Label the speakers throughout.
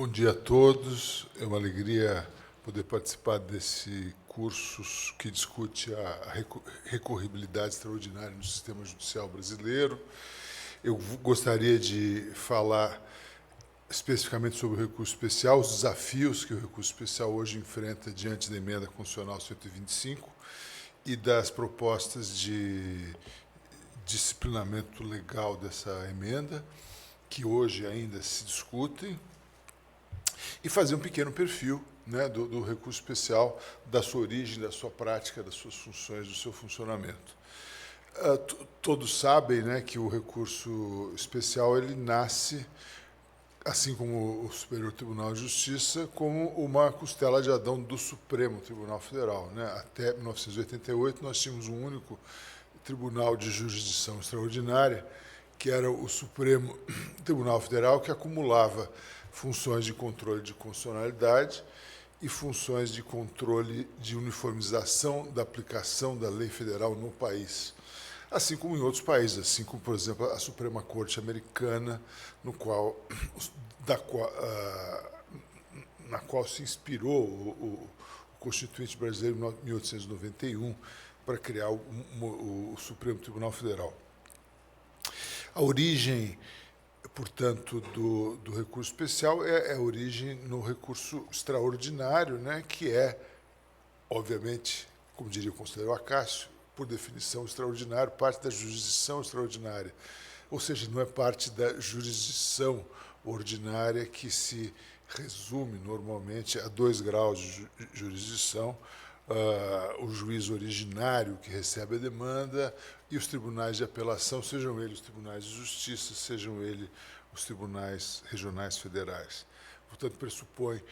Speaker 1: Bom dia a todos. É uma alegria poder participar desse curso que discute a recorribilidade extraordinária no sistema judicial brasileiro. Eu gostaria de falar especificamente sobre o recurso especial, os desafios que o recurso especial hoje enfrenta diante da emenda constitucional 125 e das propostas de disciplinamento legal dessa emenda, que hoje ainda se discutem, e fazer um pequeno perfil, né, do recurso especial, da sua origem, da sua prática, das suas funções, do seu funcionamento. Todos sabem, né, que o recurso especial ele nasce, assim como o Superior Tribunal de Justiça, como uma costela de Adão do Supremo Tribunal Federal, né? Até 1988 nós tínhamos um único tribunal de jurisdição extraordinária, que era o Supremo Tribunal Federal, que acumulava funções de controle de constitucionalidade e funções de controle de uniformização da aplicação da lei federal no país, assim como em outros países, assim como, por exemplo, a Suprema Corte Americana, na qual se inspirou o Constituinte brasileiro em 1891 para criar o Supremo Tribunal Federal. A origem, portanto, do recurso especial é a origem no recurso extraordinário, né, que é, obviamente, como diria o conselheiro Acácio, por definição, extraordinário, parte da jurisdição extraordinária. Ou seja, não é parte da jurisdição ordinária, que se resume normalmente a 2 graus de jurisdição, o juiz originário que recebe a demanda e os tribunais de apelação, sejam eles os tribunais de justiça, sejam eles os tribunais regionais federais. Portanto, pressupõe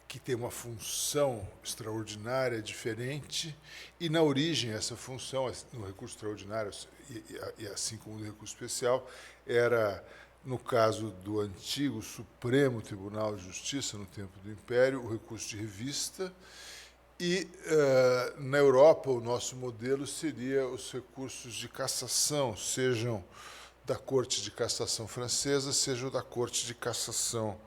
Speaker 1: que tem uma função extraordinária diferente, e na origem essa função, no recurso extraordinário, e assim como no recurso especial, era, no caso do antigo Supremo Tribunal de Justiça, no tempo do Império, o recurso de revista, e na Europa o nosso modelo seria os recursos de cassação, sejam da Corte de Cassação francesa, sejam da Corte de Cassação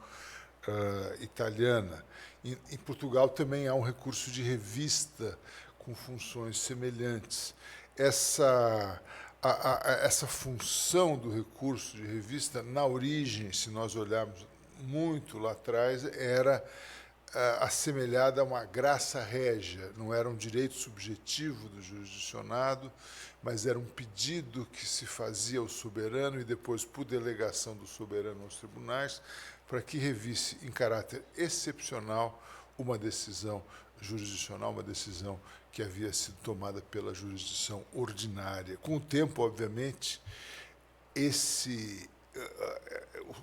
Speaker 1: italiana. Em Portugal também há um recurso de revista com funções semelhantes. Essa função do recurso de revista, na origem, se nós olharmos muito lá atrás, era assemelhada a uma graça régia, não era um direito subjetivo do jurisdicionado, mas era um pedido que se fazia ao soberano e depois, por delegação do soberano aos tribunais, para que revisse em caráter excepcional uma decisão jurisdicional, uma decisão que havia sido tomada pela jurisdição ordinária. Com o tempo, obviamente,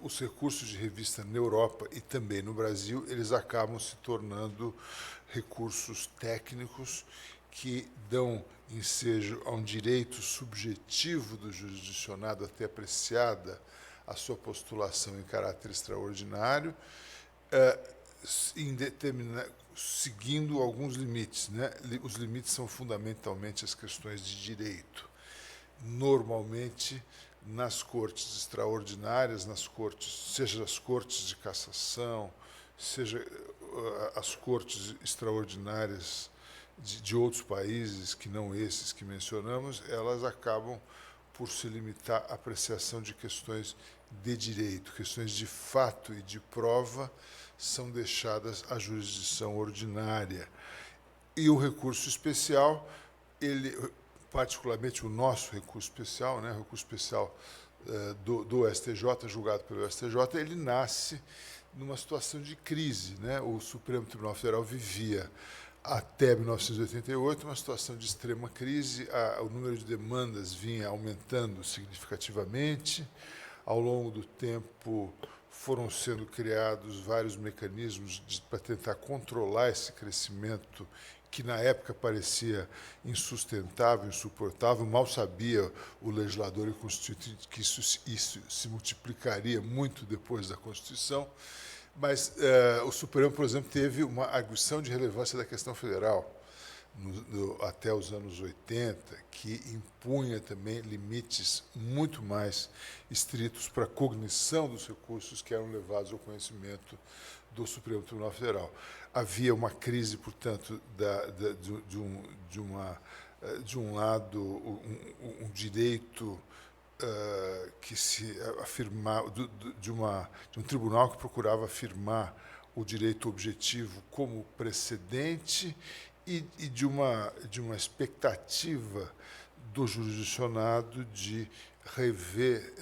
Speaker 1: os recursos de revista na Europa e também no Brasil, eles acabam se tornando recursos técnicos que dão ensejo a um direito subjetivo do jurisdicionado, até apreciada a sua postulação em caráter extraordinário, seguindo alguns limites, né? Os limites são fundamentalmente as questões de direito. Normalmente, nas cortes extraordinárias, seja as cortes de cassação, seja as cortes extraordinárias de outros países, que não esses que mencionamos, elas acabam por se limitar à apreciação de questões de direito, questões de fato e de prova são deixadas à jurisdição ordinária. E o recurso especial, particularmente o nosso recurso especial, né, o recurso especial do STJ, julgado pelo STJ, ele nasce numa situação de crise, né? O Supremo Tribunal Federal vivia, até 1988, uma situação de extrema crise, o número de demandas vinha aumentando significativamente. Ao longo do tempo, foram sendo criados vários mecanismos para tentar controlar esse crescimento, que na época parecia insustentável, insuportável. Mal sabia o legislador e constituinte que isso se multiplicaria muito depois da Constituição. Mas o Supremo, por exemplo, teve uma arguição de relevância da questão federal. até os anos 80, que impunha também limites muito mais estritos para a cognição dos recursos que eram levados ao conhecimento do Supremo Tribunal Federal. Havia uma crise, portanto, de um lado, um direito que se afirmava, de um tribunal que procurava afirmar o direito objetivo como precedente e de uma expectativa do jurisdicionado de rever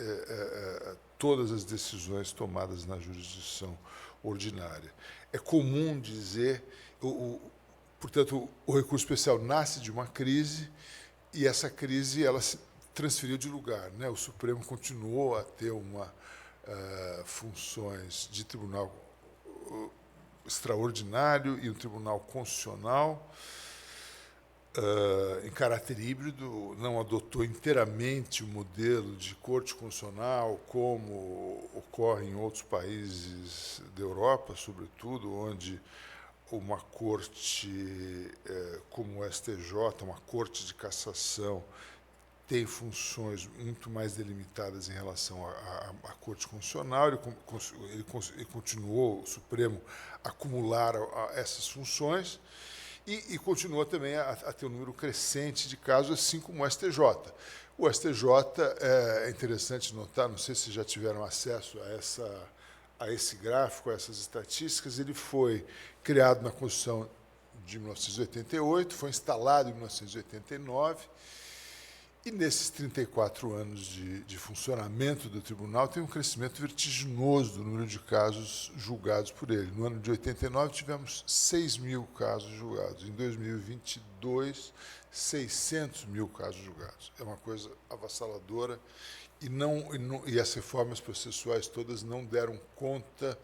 Speaker 1: todas as decisões tomadas na jurisdição ordinária. É comum dizer, portanto, o recurso especial nasce de uma crise e essa crise ela se transferiu de lugar, né? O Supremo continuou a ter funções de tribunal extraordinário e um tribunal constitucional em caráter híbrido, não adotou inteiramente o modelo de corte constitucional como ocorre em outros países da Europa, sobretudo, onde uma corte como o STJ, uma corte de cassação, tem funções muito mais delimitadas em relação à Corte Constitucional. Ele continuou, o Supremo, a acumular essas funções e continua também a ter um número crescente de casos, assim como o STJ. O STJ, é interessante notar, não sei se já tiveram acesso a esse gráfico, a essas estatísticas, ele foi criado na Constituição de 1988, foi instalado em 1989, e nesses 34 anos de funcionamento do tribunal tem um crescimento vertiginoso do número de casos julgados por ele. No ano de 89 tivemos 6 mil casos julgados. Em 2022, 600 mil casos julgados. É uma coisa avassaladora e as reformas processuais todas não deram conta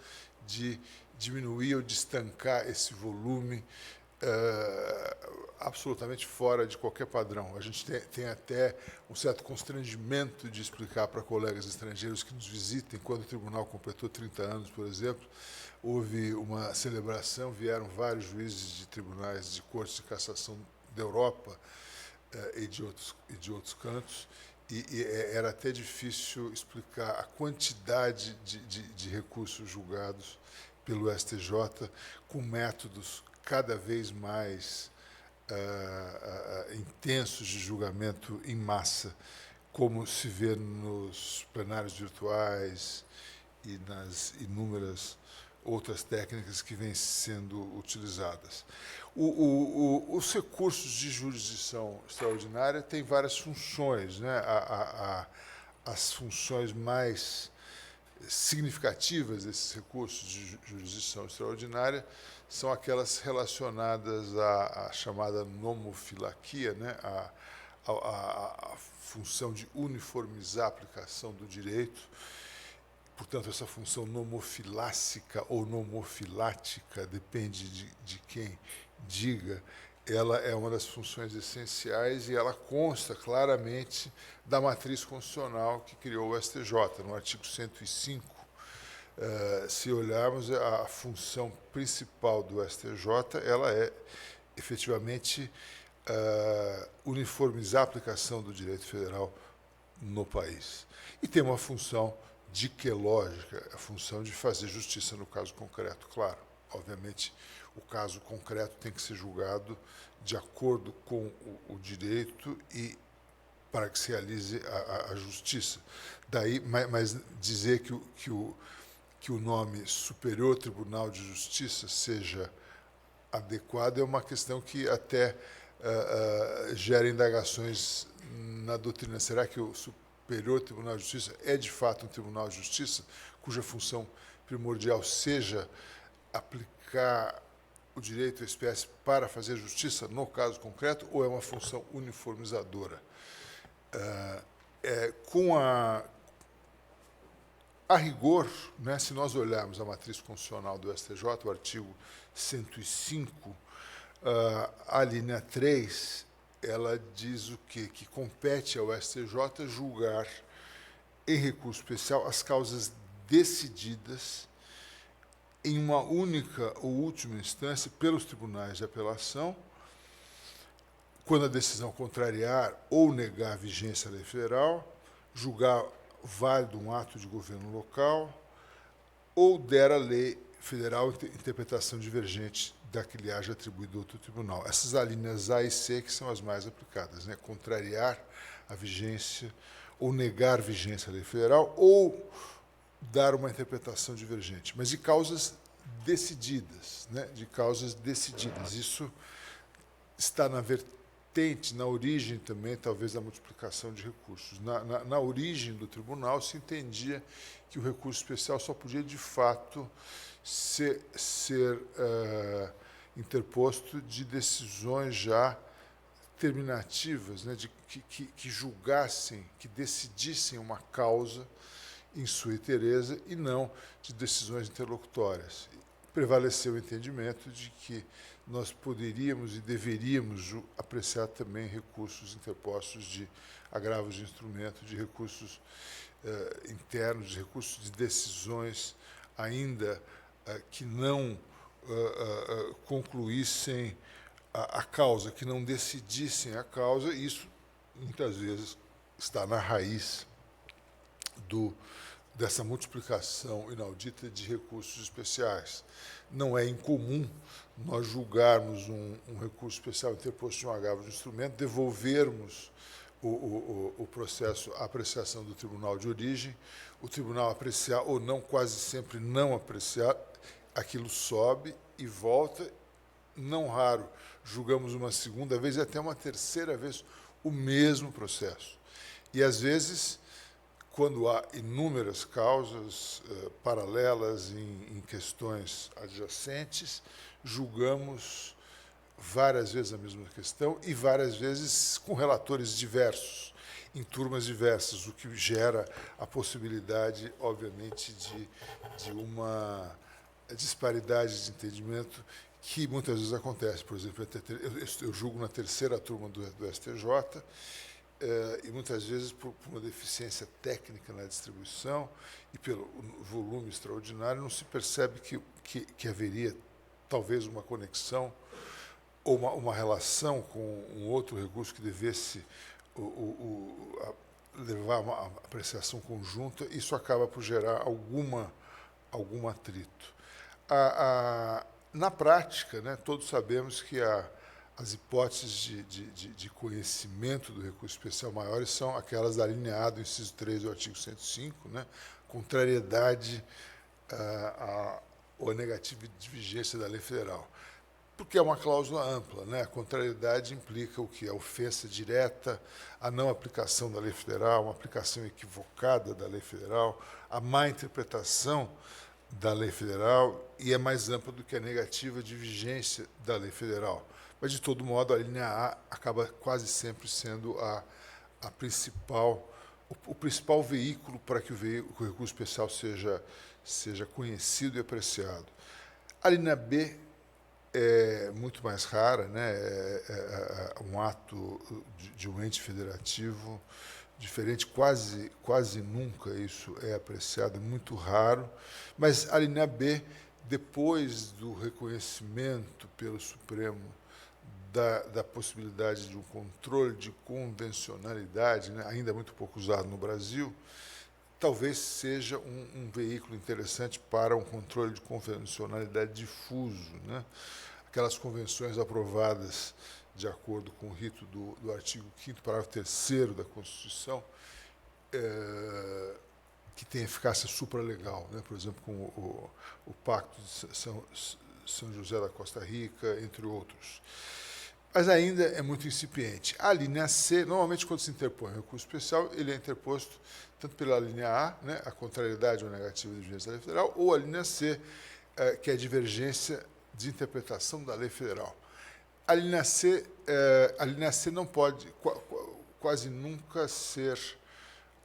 Speaker 1: de diminuir ou de estancar esse volume absolutamente fora de qualquer padrão. A gente tem até um certo constrangimento de explicar para colegas estrangeiros que nos visitem, quando o tribunal completou 30 anos, por exemplo, houve uma celebração, vieram vários juízes de tribunais de cortes de cassação da Europa e de outros cantos, e era até difícil explicar a quantidade de recursos julgados pelo STJ com métodos cada vez mais intensos de julgamento em massa, como se vê nos plenários virtuais e nas inúmeras outras técnicas que vêm sendo utilizadas. Os recursos de jurisdição extraordinária têm várias funções, né? As funções mais significativas desses recursos de jurisdição extraordinária são aquelas relacionadas à chamada nomofilaquia, né? A função de uniformizar a aplicação do direito. Portanto, essa função nomofilácica ou nomofilática, depende de quem diga, ela é uma das funções essenciais e ela consta claramente da matriz constitucional que criou o STJ, no artigo 105. Se olharmos a função principal do STJ, ela é efetivamente uniformizar a aplicação do direito federal no país. E tem uma função diquelógica, a função de fazer justiça no caso concreto. Claro, obviamente, o caso concreto tem que ser julgado de acordo com o direito e para que se realize a justiça. Daí, mas dizer que o nome Superior Tribunal de Justiça seja adequado é uma questão que até gera indagações na doutrina. Será que o Superior Tribunal de Justiça é, de fato, um tribunal de justiça cuja função primordial seja aplicar o direito à espécie para fazer justiça no caso concreto, ou é uma função uniformizadora? A rigor, né, se nós olharmos a matriz constitucional do STJ, o artigo 105, a linha 3, ela diz o quê? Que compete ao STJ julgar em recurso especial as causas decididas em uma única ou última instância pelos tribunais de apelação quando a decisão contrariar ou negar a vigência da lei federal, julgar válido um ato de governo local ou der à lei federal interpretação divergente da que lhe haja atribuído outro tribunal. Essas alíneas A e C que são as mais aplicadas, né? Contrariar a vigência ou negar vigência da lei federal ou dar uma interpretação divergente, mas de causas decididas, né? De causas decididas. Isso está na vertente, na origem também, talvez, da multiplicação de recursos. Na origem do tribunal se entendia que o recurso especial só podia, de fato, ser interposto de decisões já terminativas, né, que julgassem, que decidissem uma causa em sua inteireza e não de decisões interlocutórias. Prevaleceu o entendimento de que nós poderíamos e deveríamos apreciar também recursos interpostos de agravos de instrumento, de recursos internos, de recursos de decisões ainda que não concluíssem a causa, que não decidissem a causa. Isso, muitas vezes, está na raiz dessa multiplicação inaudita de recursos especiais. Não é incomum nós julgarmos um recurso especial interposto de um agravo de instrumento, devolvermos o processo à apreciação do tribunal de origem, o tribunal apreciar ou não, quase sempre não apreciar, aquilo sobe e volta. Não raro, julgamos uma segunda vez e até uma terceira vez o mesmo processo. E, às vezes, quando há inúmeras causas paralelas em questões adjacentes, julgamos várias vezes a mesma questão e várias vezes com relatores diversos, em turmas diversas, o que gera a possibilidade, obviamente, de uma disparidade de entendimento que muitas vezes acontece. Por exemplo, eu julgo na terceira turma do STJ, e muitas vezes por uma deficiência técnica na distribuição e pelo volume extraordinário, não se percebe que haveria talvez uma conexão ou uma relação com um outro recurso que devesse levar a uma apreciação conjunta. Isso acaba por gerar algum atrito. Na prática, né, todos sabemos que as hipóteses de conhecimento do recurso especial maiores são aquelas da linha A do inciso 3 do artigo 105, né, contrariedade ou negativa de vigência da lei federal. Porque é uma cláusula ampla, né? A contrariedade implica o quê? A ofensa direta, a não aplicação da lei federal, uma aplicação equivocada da lei federal, a má interpretação da lei federal, e é mais ampla do que a negativa de vigência da lei federal. Mas, de todo modo, a linha A acaba quase sempre sendo o principal veículo para que o recurso especial seja conhecido e apreciado. A linha B é muito mais rara, né? É um ato de um ente federativo diferente, quase nunca isso é apreciado, é muito raro. Mas a linha B, depois do reconhecimento pelo Supremo da possibilidade de um controle de convencionalidade, né, ainda muito pouco usado no Brasil, talvez seja um veículo interessante para um controle de convencionalidade difuso, né? Aquelas convenções aprovadas de acordo com o rito do artigo 5º, parágrafo 3º da Constituição, que tem eficácia supralegal, né? Por exemplo, com o Pacto de São José da Costa Rica, entre outros. Mas ainda é muito incipiente. A linha C, normalmente, quando se interpõe um recurso especial, ele é interposto tanto pela linha A, né, a contrariedade ou negativa de vigência da lei federal, ou a linha C, que é a divergência de interpretação da lei federal. A linha C não pode quase nunca ser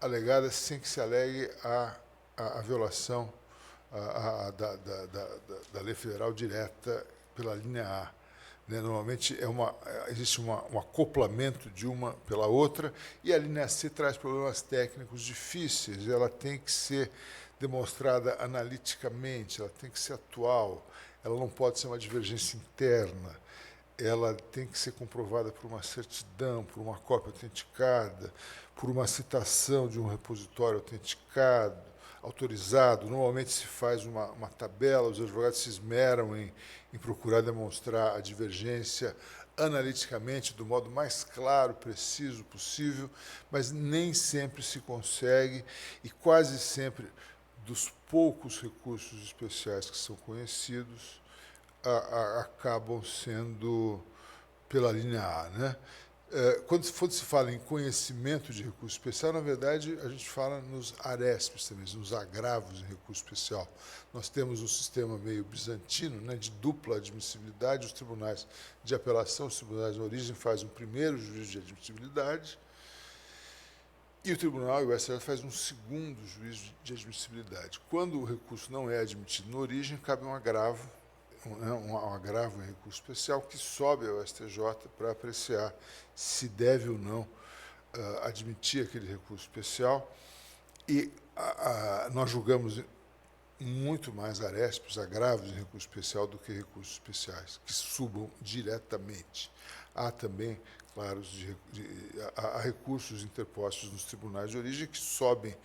Speaker 1: alegada sem que se alegue a violação da lei federal direta pela linha A. Né? Normalmente existe um acoplamento de uma pela outra, e a linha C traz problemas técnicos difíceis. Ela tem que ser demonstrada analiticamente, ela tem que ser atual, ela não pode ser uma divergência interna. ela tem que ser comprovada por uma certidão, por uma cópia autenticada, por uma citação de um repositório autenticado, autorizado. Normalmente se faz uma tabela, os advogados se esmeram em procurar demonstrar a divergência analiticamente, do modo mais claro, preciso possível, mas nem sempre se consegue, e quase sempre, dos poucos recursos especiais que são conhecidos, acabam sendo pela linha A, né? Quando se fala em conhecimento de recurso especial, na verdade, a gente fala nos arespes também, nos agravos em recurso especial. Nós temos um sistema meio bizantino, né, de dupla admissibilidade. Os tribunais de apelação, os tribunais de origem, fazem um primeiro juízo de admissibilidade e o tribunal, o STJ, faz um segundo juízo de admissibilidade. Quando o recurso não é admitido na origem, cabe um agravo, um agravo em recurso especial que sobe ao STJ para apreciar se deve ou não admitir aquele recurso especial. E nós julgamos muito mais arespes, agravos em recurso especial do que recursos especiais, que subam diretamente. Há também, claro, há recursos interpostos nos tribunais de origem que sobem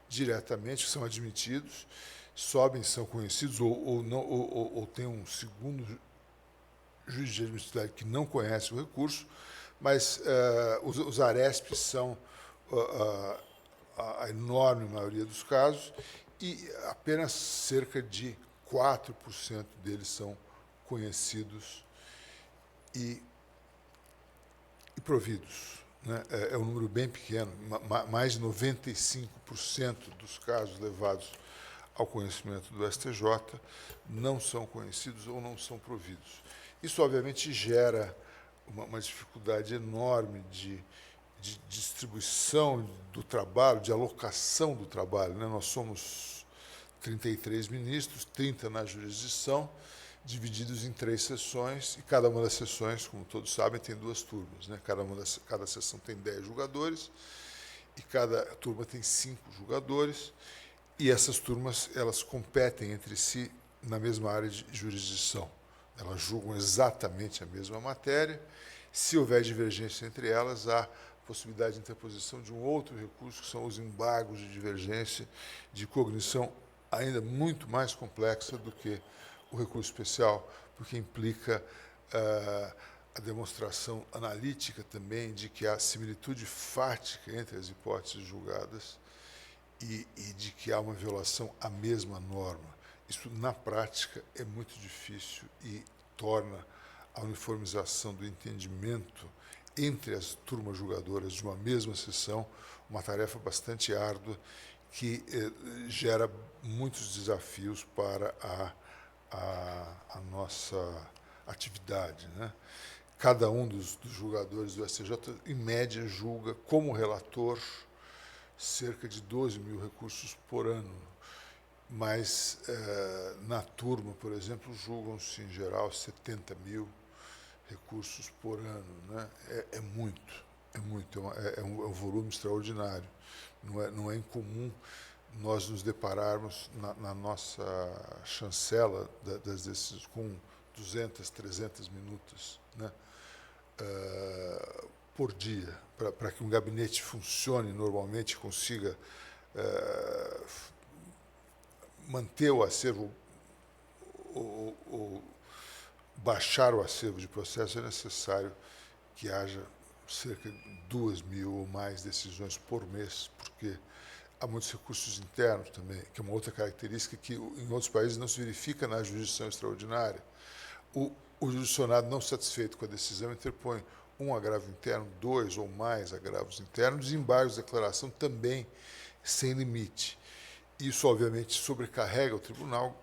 Speaker 1: diretamente, que são admitidos, sobem, são conhecidos, ou tem um segundo juiz de admissibilidade que não conhece o recurso, mas os arespes são a enorme maioria dos casos, e apenas cerca de 4% deles são conhecidos e providos. Né? É um número bem pequeno, mais de 95% dos casos levados ao conhecimento do STJ não são conhecidos ou não são providos. Isso, obviamente, gera uma dificuldade enorme de distribuição do trabalho, de alocação do trabalho. Né? Nós somos 33 ministros, 30 na jurisdição, divididos em 3 sessões, e cada uma das sessões, como todos sabem, tem 2 turmas. Né? Cada sessão tem 10 julgadores, e cada turma tem 5 julgadores, e essas turmas elas competem entre si na mesma área de jurisdição. Elas julgam exatamente a mesma matéria. Se houver divergência entre elas, há possibilidade de interposição de um outro recurso, que são os embargos de divergência, de cognição ainda muito mais complexa do que o recurso especial, porque implica a demonstração analítica também de que há similitude fática entre as hipóteses julgadas e de que há uma violação à mesma norma. Isso, na prática, é muito difícil e torna a uniformização do entendimento entre as turmas julgadoras de uma mesma sessão uma tarefa bastante árdua que gera muitos desafios para a nossa atividade. Né? Cada um dos julgadores do STJ, em média, julga como relator cerca de 12 mil recursos por ano, mas na turma, por exemplo, julgam-se, em geral, 70 mil recursos por ano. Né? É muito, é um volume extraordinário. Não é incomum nós nos depararmos na nossa chancela das decisões com 200, 300 minutos, né? Por dia, para que um gabinete funcione normalmente, consiga manter o acervo ou baixar o acervo de processo, é necessário que haja cerca de 2 mil ou mais decisões por mês, porque há muitos recursos internos também, que é uma outra característica que em outros países não se verifica na jurisdição extraordinária. O jurisdicionado, não satisfeito com a decisão, interpõe um agravo interno, 2 ou mais agravos internos, e embargos de declaração também sem limite. Isso, obviamente, sobrecarrega o tribunal,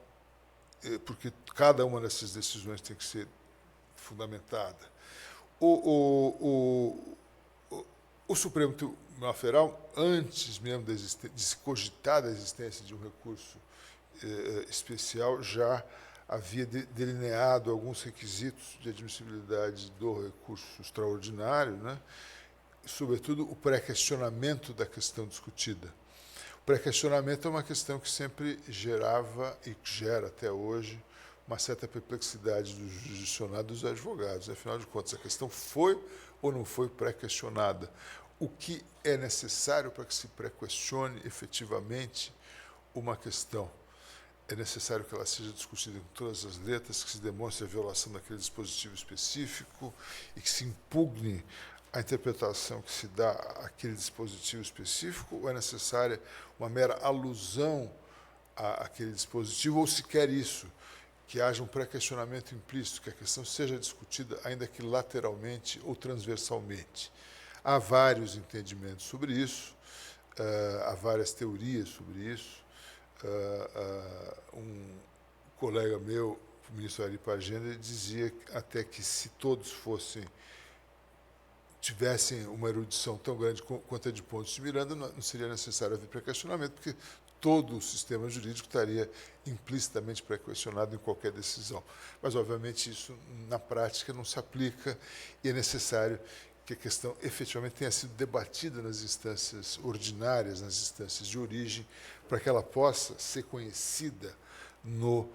Speaker 1: porque cada uma dessas decisões tem que ser fundamentada. O Supremo Tribunal Federal, antes mesmo de se cogitar da existência de um recurso especial, já havia delineado alguns requisitos de admissibilidade do recurso extraordinário, né? Sobretudo o pré-questionamento da questão discutida. O pré-questionamento é uma questão que sempre gerava e gera até hoje uma certa perplexidade do jurisdicionado e dos advogados. Afinal de contas, a questão foi ou não foi pré-questionada? O que é necessário para que se pré-questione efetivamente uma questão? É necessário que ela seja discutida com todas as letras, que se demonstre a violação daquele dispositivo específico e que se impugne a interpretação que se dá àquele dispositivo específico, ou é necessária uma mera alusão àquele dispositivo, ou se quer isso, que haja um pré-questionamento implícito, que a questão seja discutida ainda que lateralmente ou transversalmente. Há vários entendimentos sobre isso, há várias teorias sobre isso. Um colega meu, o ministro Ari Pagenda, dizia até que se todos tivessem uma erudição tão grande quanto a de Pontes de Miranda, não seria necessário haver pré-questionamento, porque todo o sistema jurídico estaria implicitamente pré-questionado em qualquer decisão. Mas, obviamente, isso, na prática, não se aplica e é necessário que a questão efetivamente tenha sido debatida nas instâncias ordinárias, nas instâncias de origem, para que ela possa ser conhecida no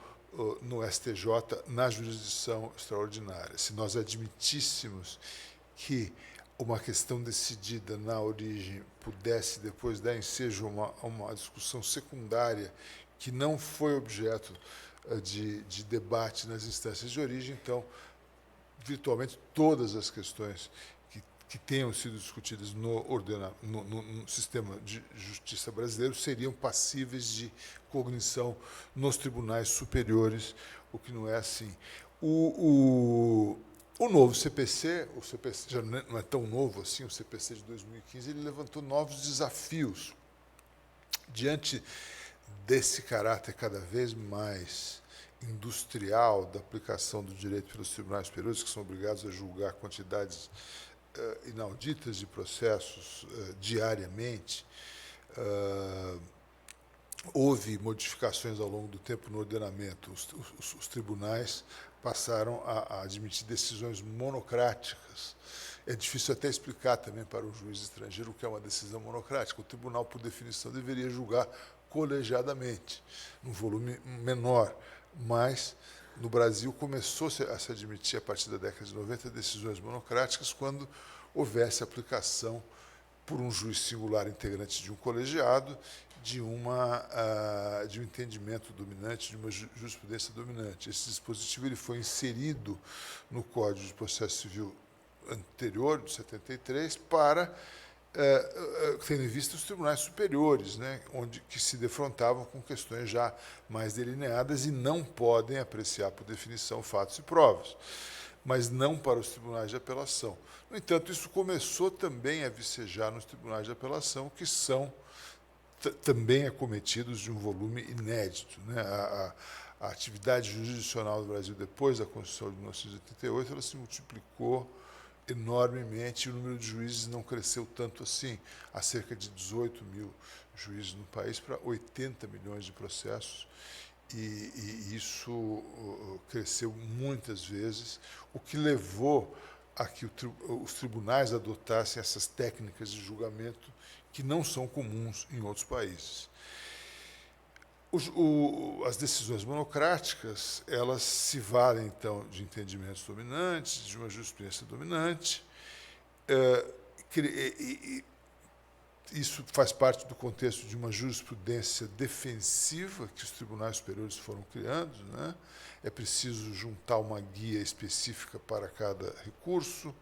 Speaker 1: STJ, na jurisdição extraordinária. Se nós admitíssemos que uma questão decidida na origem pudesse depois dar ensejo a uma discussão secundária que não foi objeto de debate nas instâncias de origem, então, virtualmente todas as questões que tenham sido discutidas no sistema de justiça brasileiro seriam passíveis de cognição nos tribunais superiores, o que não é assim. O novo CPC, o CPC já não é tão novo assim, o CPC de 2015, ele levantou novos desafios. Diante desse caráter cada vez mais industrial da aplicação do direito pelos tribunais superiores, que são obrigados a julgar quantidades inauditas de processos diariamente, houve modificações ao longo do tempo no ordenamento. Os tribunais passaram a admitir decisões monocráticas. É difícil até explicar também para um juiz estrangeiro o que é uma decisão monocrática. O tribunal, por definição, deveria julgar colegiadamente, num volume menor, mas no Brasil começou a se admitir, a partir da década de 90, decisões monocráticas quando houvesse aplicação por um juiz singular integrante de um colegiado de um entendimento dominante, de uma jurisprudência dominante. Esse dispositivo ele foi inserido no Código de Processo Civil anterior, de 73, para tendo em vista os tribunais superiores, né, que se defrontavam com questões já mais delineadas e não podem apreciar, por definição, fatos e provas, mas não para os tribunais de apelação. No entanto, isso começou também a vicejar nos tribunais de apelação, que são também acometidos de um volume inédito. Né? A atividade jurisdicional do Brasil, depois da Constituição de 1988, ela se multiplicou enormemente, e o número de juízes não cresceu tanto assim. Há cerca de 18 mil juízes no país para 80 milhões de processos, e isso cresceu muitas vezes, o que levou a que os tribunais adotassem essas técnicas de julgamento que não são comuns em outros países. As decisões monocráticas, elas se valem, então, de entendimentos dominantes, de uma jurisprudência dominante. Isso faz parte do contexto de uma jurisprudência defensiva que os tribunais superiores foram criando. Né? É preciso juntar uma guia específica para cada recurso,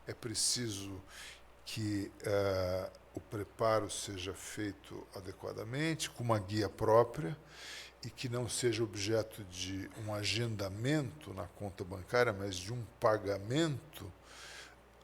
Speaker 1: é preciso que o preparo seja feito adequadamente, com uma guia própria, e que não seja objeto de um agendamento na conta bancária, mas de um pagamento,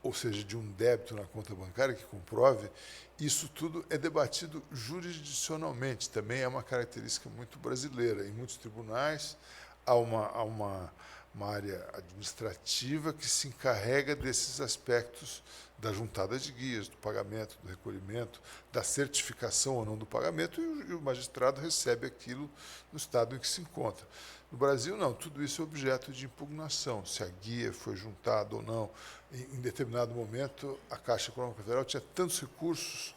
Speaker 1: ou seja, de um débito na conta bancária que comprove. Isso tudo é debatido jurisdicionalmente, também é uma característica muito brasileira. Em muitos tribunais há uma área administrativa que se encarrega desses aspectos da juntada de guias, do pagamento, do recolhimento, da certificação ou não do pagamento, e o magistrado recebe aquilo no estado em que se encontra. No Brasil, não, tudo isso é objeto de impugnação, se a guia foi juntada ou não. Em determinado momento, a Caixa Econômica Federal tinha tantos recursos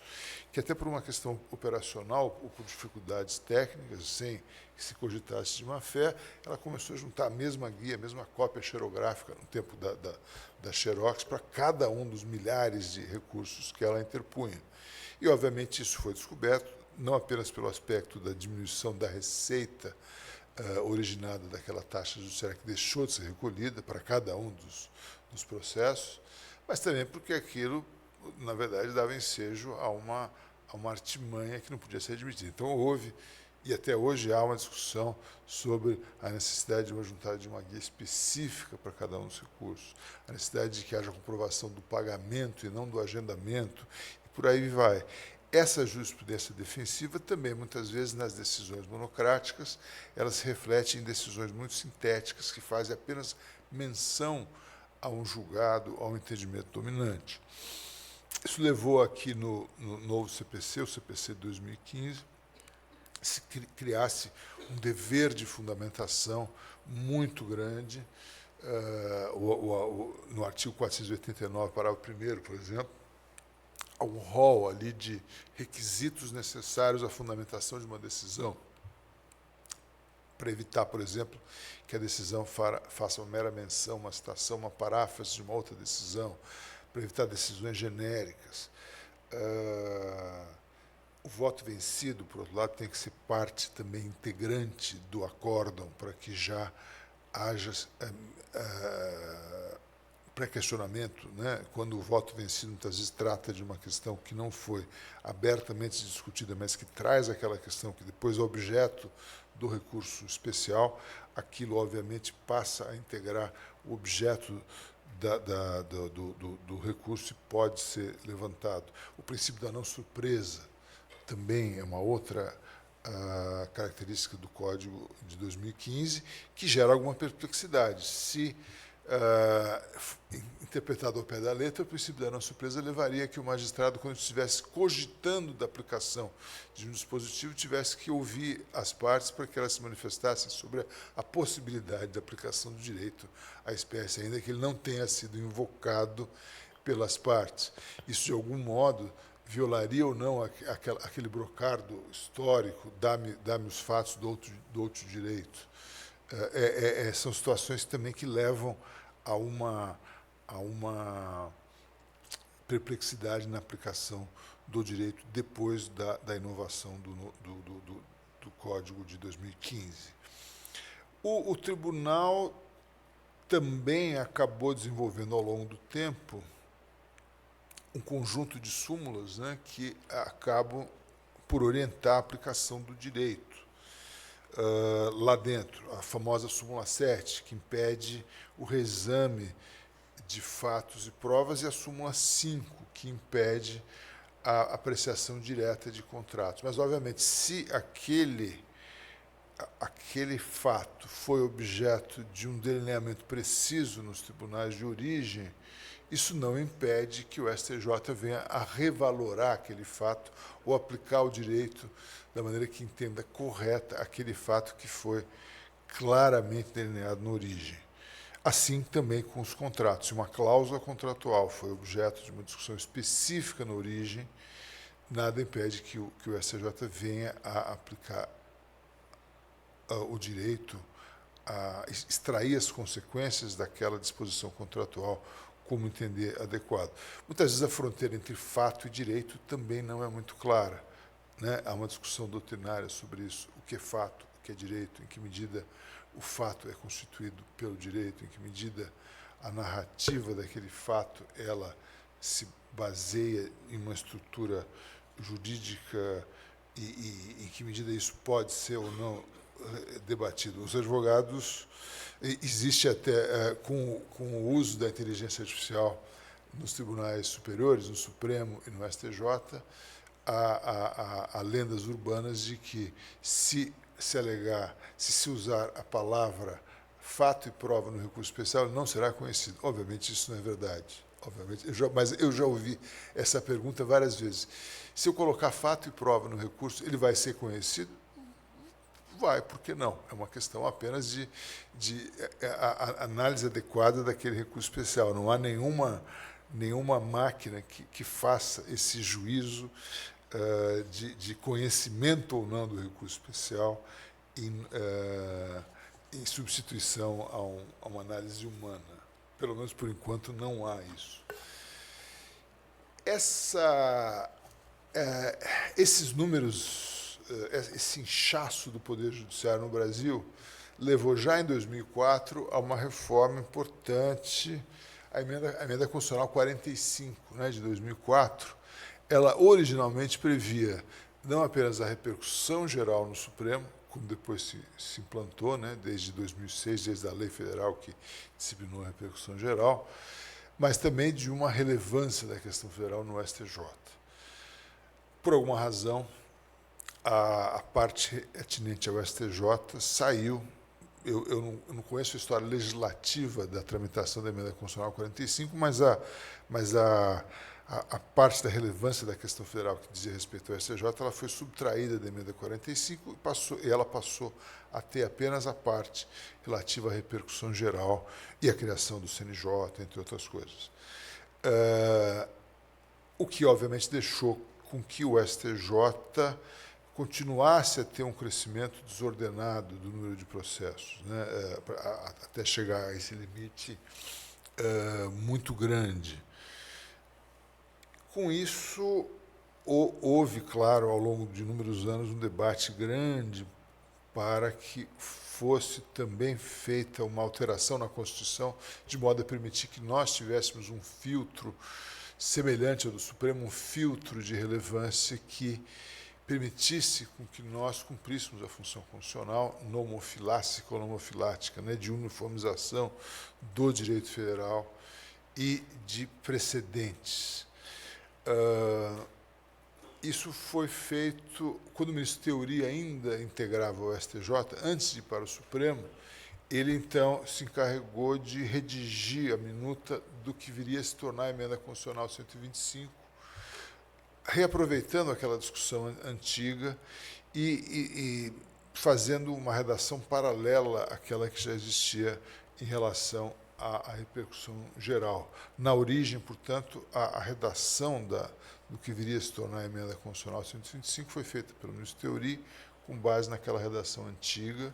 Speaker 1: que, até por uma questão operacional ou por dificuldades técnicas, sem que se cogitasse de má-fé, ela começou a juntar a mesma guia, a mesma cópia xerográfica, no tempo da Xerox, para cada um dos milhares de recursos que ela interpunha. E, obviamente, isso foi descoberto, não apenas pelo aspecto da diminuição da receita originada daquela taxa judiciária que deixou de ser recolhida para cada um dos processos, mas também porque aquilo, na verdade, dava ensejo a uma artimanha que não podia ser admitida. Então, houve, e até hoje há uma discussão sobre a necessidade de uma juntada de uma guia específica para cada um dos recursos, a necessidade de que haja comprovação do pagamento e não do agendamento, e por aí vai. Essa jurisprudência defensiva também, muitas vezes, nas decisões monocráticas, ela se reflete em decisões muito sintéticas que fazem apenas menção a um julgado, a um entendimento dominante. Isso levou aqui no novo CPC, o CPC de 2015, se criasse um dever de fundamentação muito grande, no artigo 489, parágrafo 1º, por exemplo, há um rol ali de requisitos necessários à fundamentação de uma decisão, para evitar, por exemplo, que a decisão faça uma mera menção, uma citação, uma paráfrase de uma outra decisão, para evitar decisões genéricas. O voto vencido, por outro lado, tem que ser parte também integrante do acórdão, para que já haja pré-questionamento, né? Quando o voto vencido muitas vezes trata de uma questão que não foi abertamente discutida, mas que traz aquela questão que depois é objeto do recurso especial, aquilo, obviamente, passa a integrar o objeto do recurso e pode ser levantado. O princípio da não surpresa também é uma outra característica do Código de 2015 que gera alguma perplexidade. Se interpretado ao pé da letra, o princípio da não surpresa levaria a que o magistrado, quando estivesse cogitando da aplicação de um dispositivo, tivesse que ouvir as partes para que elas se manifestassem sobre a possibilidade da aplicação do direito à espécie, ainda que ele não tenha sido invocado pelas partes. Isso, de algum modo, violaria ou não aquele brocardo histórico, dá-me os fatos do outro direito. São situações também que levam a uma perplexidade na aplicação do direito depois da inovação do Código de 2015. O tribunal também acabou desenvolvendo, ao longo do tempo, um conjunto de súmulas, né, que acabam por orientar a aplicação do direito. Lá dentro, a famosa súmula 7, que impede o reexame de fatos e provas, e a súmula 5, que impede a apreciação direta de contratos. Mas, obviamente, se aquele fato foi objeto de um delineamento preciso nos tribunais de origem, isso não impede que o STJ venha a revalorar aquele fato ou aplicar o direito da maneira que entenda correta aquele fato que foi claramente delineado na origem. Assim também com os contratos. Se uma cláusula contratual foi objeto de uma discussão específica na origem, nada impede que o STJ venha a aplicar o direito, a extrair as consequências daquela disposição contratual como entender adequado. Muitas vezes a fronteira entre fato e direito também não é muito clara, né? Há uma discussão doutrinária sobre isso, o que é fato, o que é direito, em que medida o fato é constituído pelo direito, em que medida a narrativa daquele fato ela se baseia em uma estrutura jurídica e em que medida isso pode ser ou não debatido. Os advogados, existe até, com o uso da inteligência artificial nos tribunais superiores, no Supremo e no STJ, há lendas urbanas de que se usar a palavra fato e prova no recurso especial, ele não será conhecido. Obviamente, isso não é verdade. Obviamente, mas eu já ouvi essa pergunta várias vezes. Se eu colocar fato e prova no recurso, ele vai ser conhecido? vai, por que não? É uma questão apenas de análise adequada daquele recurso especial. Não há nenhuma máquina que faça esse juízo de conhecimento ou não do recurso especial em substituição a uma análise humana. Pelo menos, por enquanto, não há isso. Esses números, esse inchaço do Poder Judiciário no Brasil, levou já em 2004 a uma reforma importante, a emenda constitucional 45, né, de 2004. Ela originalmente previa não apenas a repercussão geral no Supremo, como depois se implantou, né, desde 2006, desde a lei federal que disciplinou a repercussão geral, mas também de uma relevância da questão federal no STJ. Por alguma razão, a parte atinente ao STJ saiu. Eu não conheço a história legislativa da tramitação da emenda constitucional 45, mas a parte da relevância da questão federal que dizia respeito ao STJ, ela foi subtraída da emenda 45 e ela passou a ter apenas a parte relativa à repercussão geral e à criação do CNJ, entre outras coisas. O que, obviamente, deixou com que o STJ continuasse a ter um crescimento desordenado do número de processos, né, até chegar a esse limite muito grande. Com isso, houve, claro, ao longo de inúmeros anos, um debate grande para que fosse também feita uma alteração na Constituição, de modo a permitir que nós tivéssemos um filtro semelhante ao do Supremo, um filtro de relevância que permitisse com que nós cumpríssemos a função constitucional nomofilássica ou nomofilática, né, de uniformização do direito federal e de precedentes. Isso foi feito quando o ministro Theory ainda integrava o STJ, antes de ir para o Supremo. Ele, então, se encarregou de redigir a minuta do que viria a se tornar a Emenda Constitucional 125, reaproveitando aquela discussão antiga e fazendo uma redação paralela àquela que já existia em relação à repercussão geral. Na origem, portanto, a redação do que viria a se tornar a Emenda Constitucional 125 foi feita pelo ministro Theory, com base naquela redação antiga,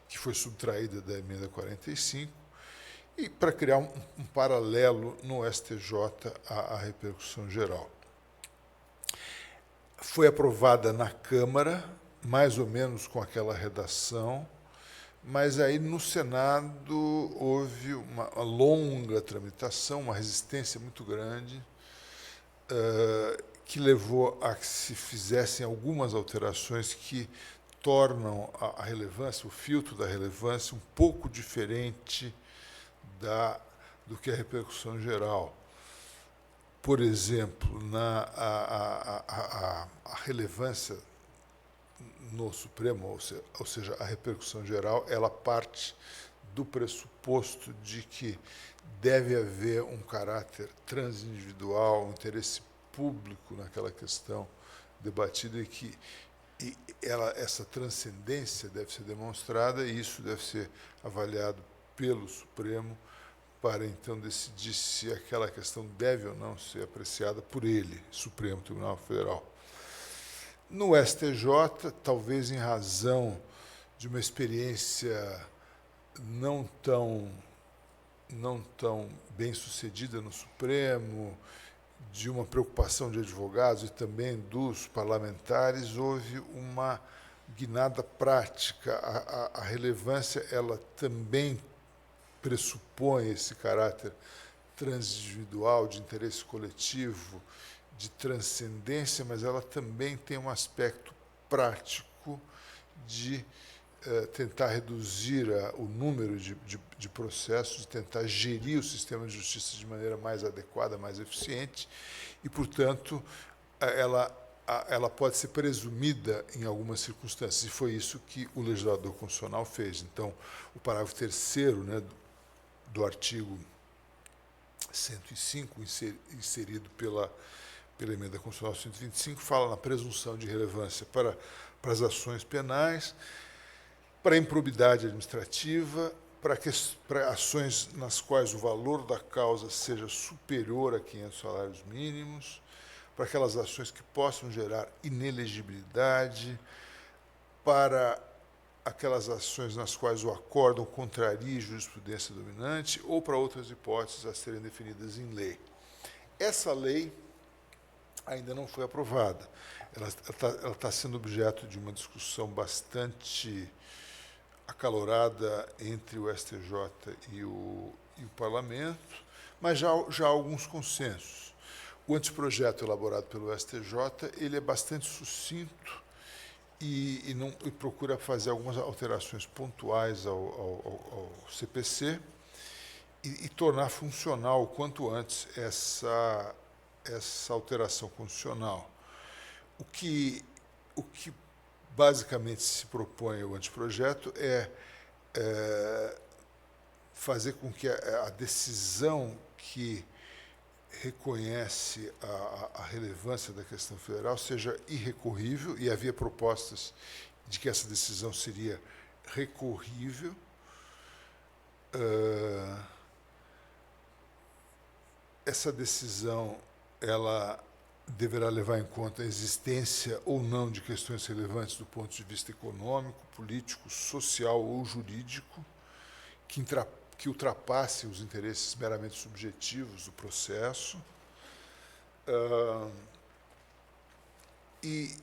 Speaker 1: que foi subtraída da Emenda 45, e para criar um paralelo no STJ à repercussão geral. Foi aprovada na Câmara, mais ou menos com aquela redação, mas aí no Senado houve uma longa tramitação, uma resistência muito grande, que levou a que se fizessem algumas alterações que tornam a relevância, o filtro da relevância, um pouco diferente do que a repercussão geral. Por exemplo, a relevância no Supremo, ou seja, a repercussão geral, ela parte do pressuposto de que deve haver um caráter transindividual, um interesse público naquela questão debatida e essa transcendência deve ser demonstrada e isso deve ser avaliado pelo Supremo para então decidir se aquela questão deve ou não ser apreciada por ele, Supremo Tribunal Federal. No STJ, talvez em razão de uma experiência não tão bem sucedida no Supremo, de uma preocupação de advogados e também dos parlamentares, houve uma guinada prática. A relevância ela também pressupõe esse caráter transindividual, de interesse coletivo, de transcendência, mas ela também tem um aspecto prático de tentar reduzir o número de processos, de tentar gerir o sistema de justiça de maneira mais adequada, mais eficiente, e, portanto, ela pode ser presumida em algumas circunstâncias, e foi isso que o legislador constitucional fez. Então, o parágrafo 3º, né, do artigo 105, inserido pela Emenda Constitucional 125, fala na presunção de relevância para as ações penais, para improbidade administrativa, para ações nas quais o valor da causa seja superior a 500 salários mínimos, para aquelas ações que possam gerar inelegibilidade, para aquelas ações nas quais o acórdão contraria jurisprudência dominante ou para outras hipóteses a serem definidas em lei. Essa lei ainda não foi aprovada. Ela está sendo objeto de uma discussão bastante acalorada entre o STJ e o Parlamento, mas já há alguns consensos. O anteprojeto elaborado pelo STJ ele é bastante sucinto e procura fazer algumas alterações pontuais ao CPC e tornar funcional o quanto antes essa alteração constitucional. O que basicamente se propõe ao anteprojeto é fazer com que a decisão que reconhece a relevância da questão federal seja irrecorrível, e havia propostas de que essa decisão seria recorrível. Essa decisão ela deverá levar em conta a existência ou não de questões relevantes do ponto de vista econômico, político, social ou jurídico, que ultrapasse os interesses meramente subjetivos do processo, e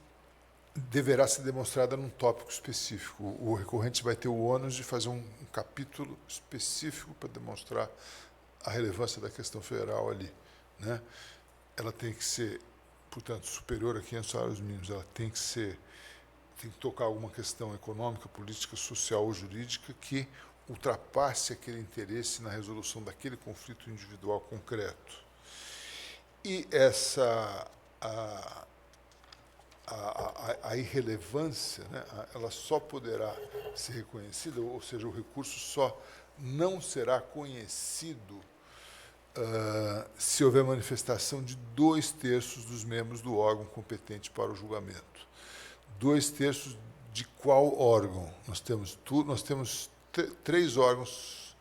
Speaker 1: deverá ser demonstrada num tópico específico. O recorrente vai ter o ônus de fazer um capítulo específico para demonstrar a relevância da questão federal ali, né? Ela tem que ser, portanto, superior a 500 salários mínimos, ela tem que tocar alguma questão econômica, política, social ou jurídica que ultrapasse aquele interesse na resolução daquele conflito individual concreto. E a irrelevância, né, ela só poderá ser reconhecida, ou seja, o recurso só não será conhecido se houver manifestação de 2/3 dos membros do órgão competente para o julgamento. 2/3 de qual órgão? Nós temos três órgãos,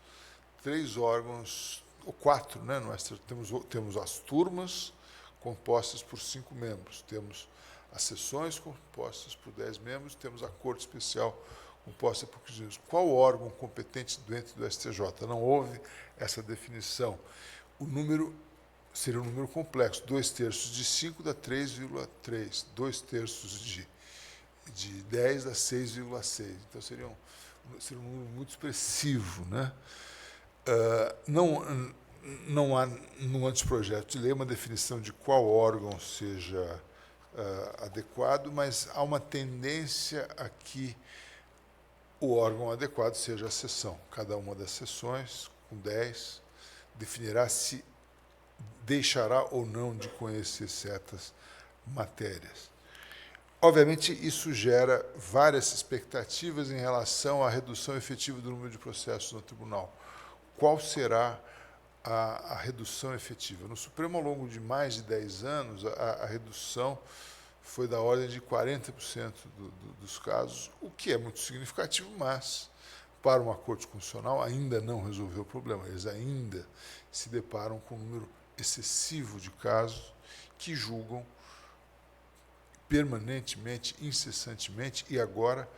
Speaker 1: ou 4, né? Nós temos as turmas compostas por 5 membros, temos as sessões compostas por 10 membros, temos a Corte Especial composta por 15 membros. Qual órgão competente dentro do STJ? Não houve essa definição. O número seria um número complexo. 2/3 de 5 dá 3,3. 2/3 de 10 dá 6,6. Então, seria um número muito expressivo, né? Não há no anteprojeto de lei uma definição de qual órgão seja adequado, mas há uma tendência a que o órgão adequado seja a sessão. Cada uma das sessões, com 10, definirá se deixará ou não de conhecer certas matérias. Obviamente, isso gera várias expectativas em relação à redução efetiva do número de processos no tribunal. Qual será a redução efetiva? No Supremo, ao longo de mais de 10 anos, a redução foi da ordem de 40% dos casos, o que é muito significativo, mas para uma Corte Constitucional ainda não resolveu o problema. Eles ainda se deparam com um número excessivo de casos que julgam permanentemente, incessantemente, e agora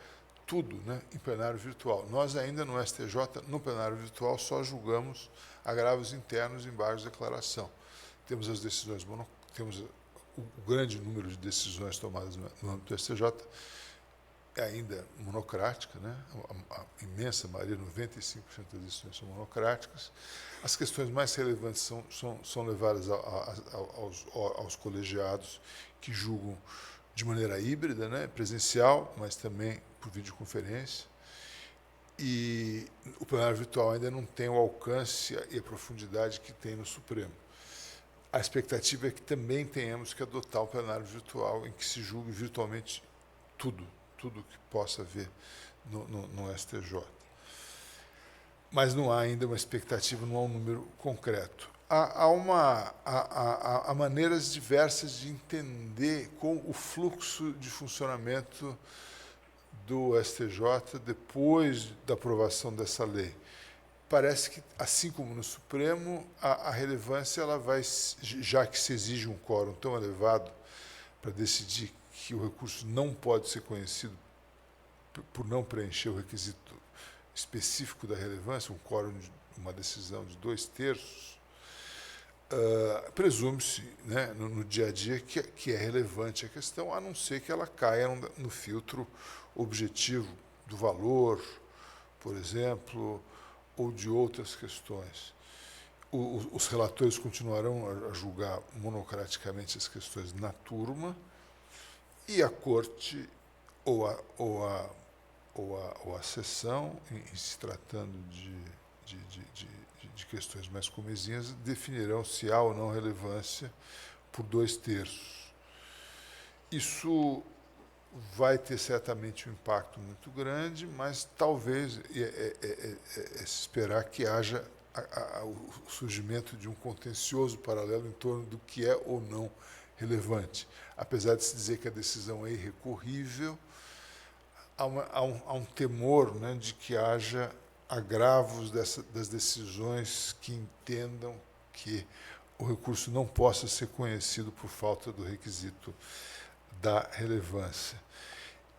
Speaker 1: tudo, né, em plenário virtual. Nós ainda no STJ, no plenário virtual, só julgamos agravos internos em base de declaração. Temos as decisões, temos o grande número de decisões tomadas no âmbito do STJ, ainda monocrática, né? A imensa maioria, 95% das decisões são monocráticas. As questões mais relevantes são levadas aos colegiados, que julgam de maneira híbrida, né? Presencial, mas também por videoconferência. E o plenário virtual ainda não tem o alcance e a profundidade que tem no Supremo. A expectativa é que também tenhamos que adotar um plenário virtual em que se julgue virtualmente tudo que possa haver no STJ. Mas não há ainda uma expectativa, não há um número concreto. Há maneiras diversas de entender com o fluxo de funcionamento do STJ depois da aprovação dessa lei. Parece que, assim como no Supremo, a relevância ela vai, já que se exige um quórum tão elevado para decidir que o recurso não pode ser conhecido por não preencher o requisito específico da relevância, um quórum de uma decisão de 2/3, presume-se, né, no dia a dia que é relevante a questão, a não ser que ela caia no filtro objetivo do valor, por exemplo, ou de outras questões. Os relatores continuarão a julgar monocraticamente as questões na turma e a Corte ou a sessão, em se tratando de questões mais comezinhas, definirão se há ou não relevância por 2/3. Isso vai ter certamente um impacto muito grande, mas talvez esperar que haja o surgimento de um contencioso paralelo em torno do que é ou não relevante. Apesar de se dizer que a decisão é irrecorrível, há um temor, né, de que haja agravos das decisões que entendam que o recurso não possa ser conhecido por falta do requisito da relevância.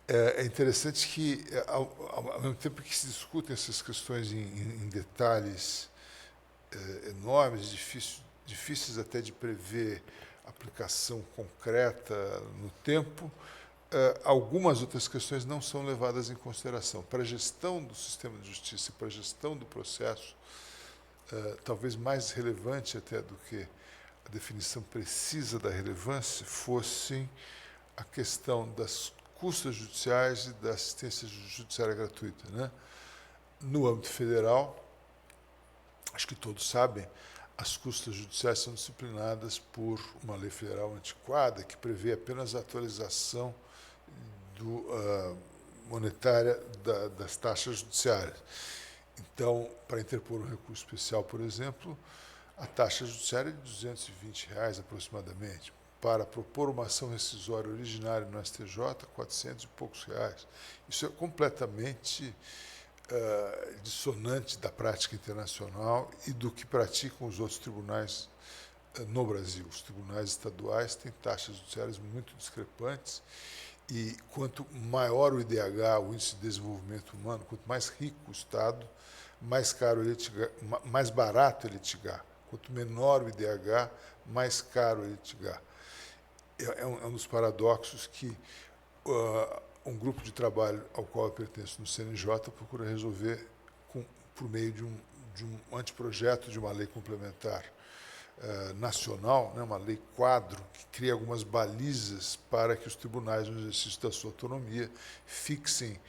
Speaker 1: É interessante que, ao mesmo tempo que se discutem essas questões em detalhes enormes, difíceis até de prever aplicação concreta no tempo, algumas outras questões não são levadas em consideração. Para a gestão do sistema de justiça, para a gestão do processo, talvez mais relevante até do que a definição precisa da relevância, fosse a questão das custas judiciais e da assistência judiciária gratuita, né? No âmbito federal, acho que todos sabem, as custas judiciais são disciplinadas por uma lei federal antiquada que prevê apenas a atualização monetária das taxas judiciárias. Então, para interpor um recurso especial, por exemplo, a taxa judiciária é de R$ 220 aproximadamente. Para propor uma ação rescisória originária no STJ, R$ 400 e poucos reais. Isso é completamente dissonante da prática internacional e do que praticam os outros tribunais no Brasil. Os tribunais estaduais têm taxas judiciárias muito discrepantes e quanto maior o IDH, o Índice de Desenvolvimento Humano, quanto mais rico o Estado, mais caro ele litigar, mais barato ele litigar. Quanto menor o IDH, mais caro ele litigar. É um dos paradoxos que um grupo de trabalho ao qual eu pertenço no CNJ procura resolver por meio de um anteprojeto de uma lei complementar nacional, né, uma lei quadro, que cria algumas balizas para que os tribunais, no exercício da sua autonomia, fixem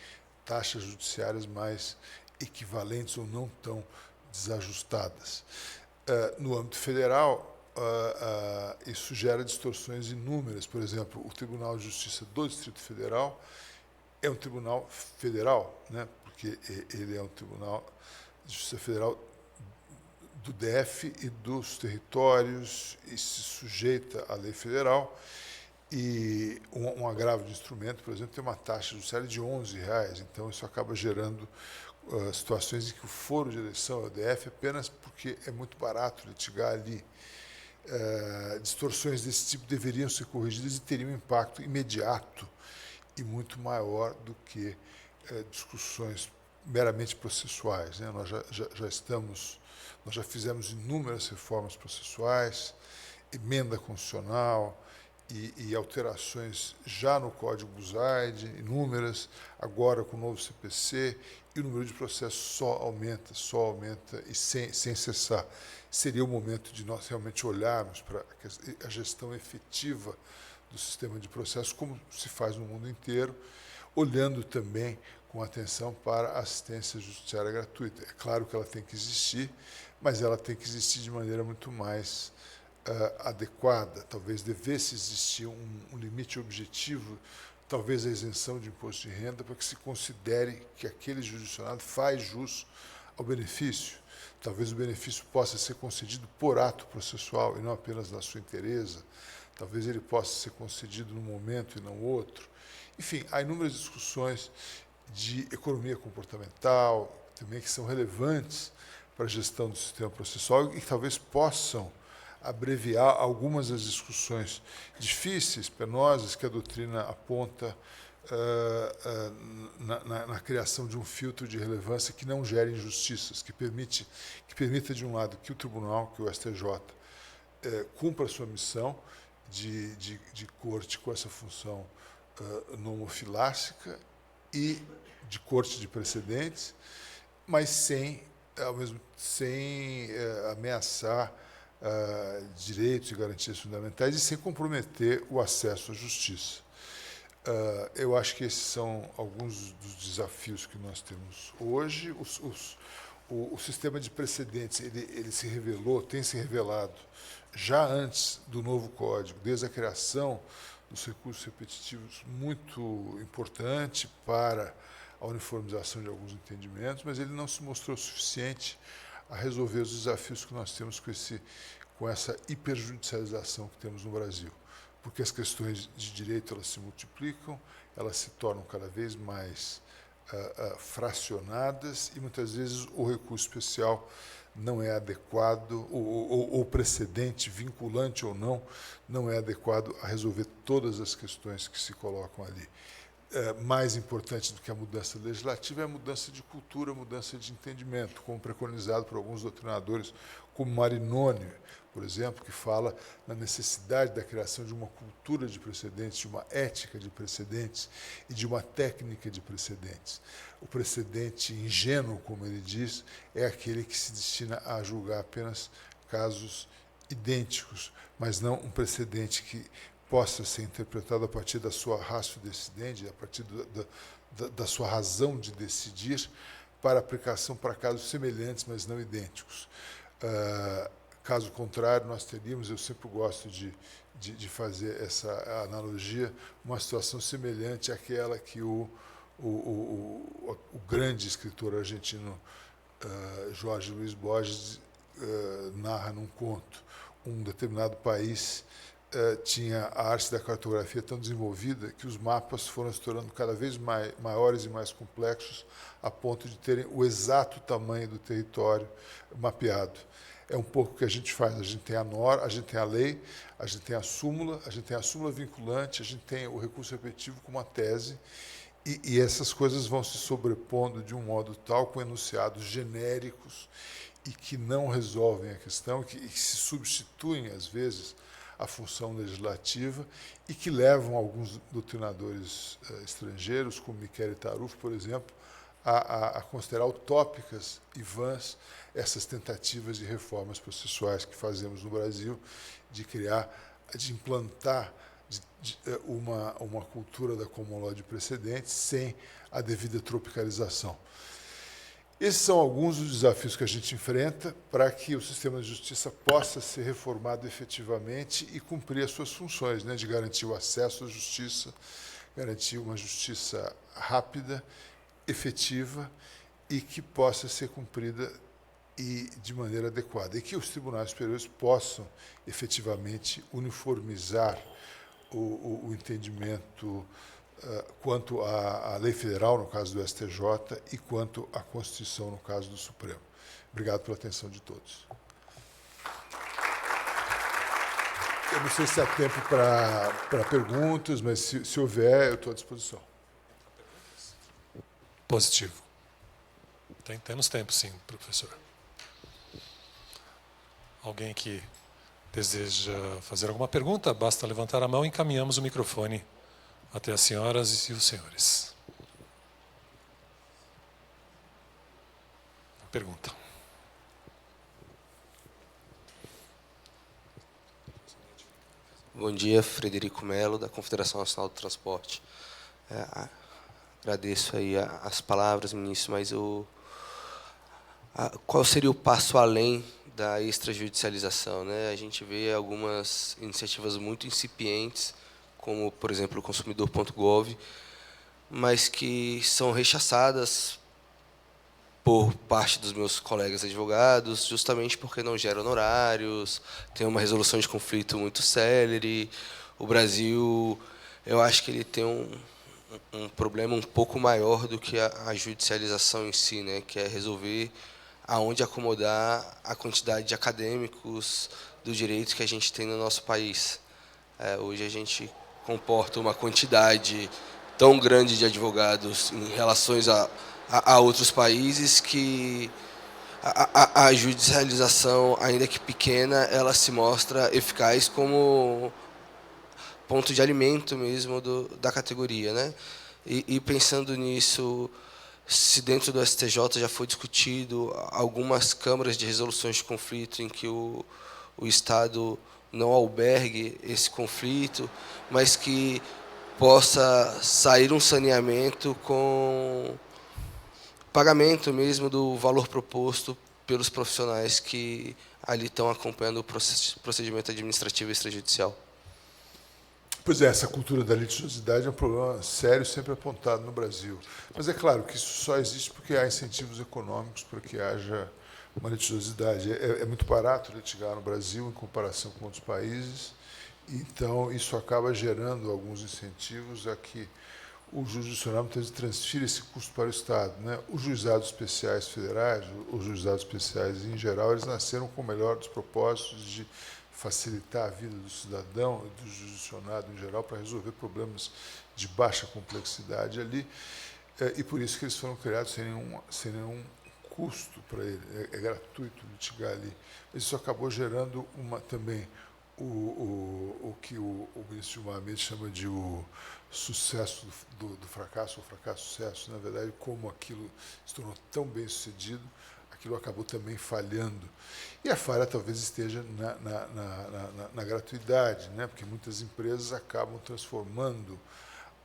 Speaker 1: taxas judiciárias mais equivalentes ou não tão desajustadas. No âmbito federal, isso gera distorções inúmeras. Por exemplo, o Tribunal de Justiça do Distrito Federal é um tribunal federal, né, porque ele é um Tribunal de Justiça Federal do DF e dos territórios e se sujeita à lei federal. E um agravo de instrumento, por exemplo, tem uma taxa judiciária de R$ 11. Então, isso acaba gerando situações em que o foro de eleição é o DF apenas porque é muito barato litigar ali. Distorções desse tipo deveriam ser corrigidas e teriam um impacto imediato e muito maior do que discussões meramente processuais, né? Nós já fizemos inúmeras reformas processuais, emenda constitucional e alterações já no Código Busaide, inúmeras, agora com o novo CPC, e o número de processos só aumenta e sem cessar. Seria o momento de nós realmente olharmos para a gestão efetiva do sistema de processos, como se faz no mundo inteiro, olhando também com atenção para a assistência judiciária gratuita. É claro que ela tem que existir, mas ela tem que existir de maneira muito mais adequada. Talvez devesse existir um limite objetivo, talvez a isenção de imposto de renda, para que se considere que aquele jurisdicionado faz jus ao benefício. Talvez o benefício possa ser concedido por ato processual e não apenas na sua inteireza. Talvez ele possa ser concedido num momento e não outro. Enfim, há inúmeras discussões de economia comportamental, também que são relevantes para a gestão do sistema processual e que talvez possam abreviar algumas das discussões difíceis, penosas, que a doutrina aponta na criação de um filtro de relevância que não gere injustiças, que permita, de um lado, que o tribunal, que o STJ, cumpra a sua missão de corte com essa função nomofilásica e de corte de precedentes, mas sem ameaçar direitos e garantias fundamentais e sem comprometer o acesso à justiça. Eu acho que esses são alguns dos desafios que nós temos hoje. O sistema de precedentes ele tem se revelado já antes do novo Código, desde a criação dos recursos repetitivos, muito importante para a uniformização de alguns entendimentos, mas ele não se mostrou suficiente a resolver os desafios que nós temos com essa hiperjudicialização que temos no Brasil, porque as questões de direito elas se multiplicam, elas se tornam cada vez mais fracionadas e muitas vezes o recurso especial não é adequado, ou o precedente, vinculante ou não é adequado a resolver todas as questões que se colocam ali. Mais importante do que a mudança legislativa é a mudança de cultura, a mudança de entendimento, como preconizado por alguns doutrinadores, como Marinoni, por exemplo, que fala na necessidade da criação de uma cultura de precedentes, de uma ética de precedentes e de uma técnica de precedentes. O precedente ingênuo, como ele diz, é aquele que se destina a julgar apenas casos idênticos, mas não um precedente que possa ser interpretado a partir da sua ratio decidendi, a partir da sua razão de decidir, para aplicação para casos semelhantes, mas não idênticos. Caso contrário, nós teríamos, eu sempre gosto de fazer essa analogia, uma situação semelhante àquela que o grande escritor argentino Jorge Luis Borges narra num conto. Um determinado país tinha a arte da cartografia tão desenvolvida que os mapas foram se tornando cada vez maiores e mais complexos, a ponto de terem o exato tamanho do território mapeado. É um pouco o que a gente faz. A gente tem a gente tem a lei, a gente tem a súmula vinculante, a gente tem o recurso repetitivo como uma tese, e essas coisas vão se sobrepondo de um modo tal, com enunciados genéricos e que não resolvem a questão, que se substituem, às vezes, a função legislativa e que levam alguns doutrinadores estrangeiros, como Michele Taruffi, por exemplo, a considerar utópicas e vãs essas tentativas de reformas processuais que fazemos no Brasil, de implantar uma cultura da common law de precedentes sem a devida tropicalização. Esses são alguns dos desafios que a gente enfrenta para que o sistema de justiça possa ser reformado efetivamente e cumprir as suas funções, de garantir o acesso à justiça, garantir uma justiça rápida, efetiva e que possa ser cumprida e de maneira adequada. E que os tribunais superiores possam efetivamente uniformizar o entendimento quanto à lei federal, no caso do STJ, e quanto à Constituição, no caso do Supremo. Obrigado pela atenção de todos. Eu não sei se há tempo para perguntas, mas se houver, eu estou à disposição.
Speaker 2: Positivo. Temos tempo, sim, professor. Alguém que deseja fazer alguma pergunta, basta levantar a mão e encaminhamos o microfone até as senhoras e os senhores. Pergunta.
Speaker 3: Bom dia, Frederico Melo, da Confederação Nacional do Transporte. Agradeço aí as palavras, ministro, mas qual seria o passo além da extrajudicialização, A gente vê algumas iniciativas muito incipientes, como, por exemplo, o consumidor.gov, mas que são rechaçadas por parte dos meus colegas advogados, justamente porque não geram honorários, tem uma resolução de conflito muito célere. O Brasil, eu acho que ele tem um problema um pouco maior do que a judicialização em si, né, que é resolver aonde acomodar a quantidade de acadêmicos do direito que a gente tem no nosso país. Hoje a gente comporta uma quantidade tão grande de advogados em relações a outros países que a judicialização, ainda que pequena, ela se mostra eficaz como ponto de alimento mesmo da categoria, né? E pensando nisso, se dentro do STJ já foi discutido algumas câmaras de resoluções de conflito em que o Estado não albergue esse conflito, mas que possa sair um saneamento com pagamento mesmo do valor proposto pelos profissionais que ali estão acompanhando o procedimento administrativo extrajudicial.
Speaker 1: Pois é, essa cultura da litigiosidade é um problema sério, sempre apontado no Brasil. Mas é claro que isso só existe porque há incentivos econômicos para que haja uma litigiosidade. É muito barato litigar no Brasil em comparação com outros países, então isso acaba gerando alguns incentivos a que o jurisdicional muitas vezes transfira esse custo para o Estado, né? Os juizados especiais federais, os juizados especiais em geral, eles nasceram com o melhor dos propósitos de facilitar a vida do cidadão e do jurisdicionado em geral para resolver problemas de baixa complexidade ali, e por isso que eles foram criados sem nenhum custo para ele, é gratuito litigar ali. Isso acabou gerando também o que o ministro Gilmar Mendes chama de o sucesso do fracasso, ou fracasso-sucesso. Na verdade, como aquilo se tornou tão bem sucedido, aquilo acabou também falhando. E a falha talvez esteja na gratuidade, né? Porque muitas empresas acabam transformando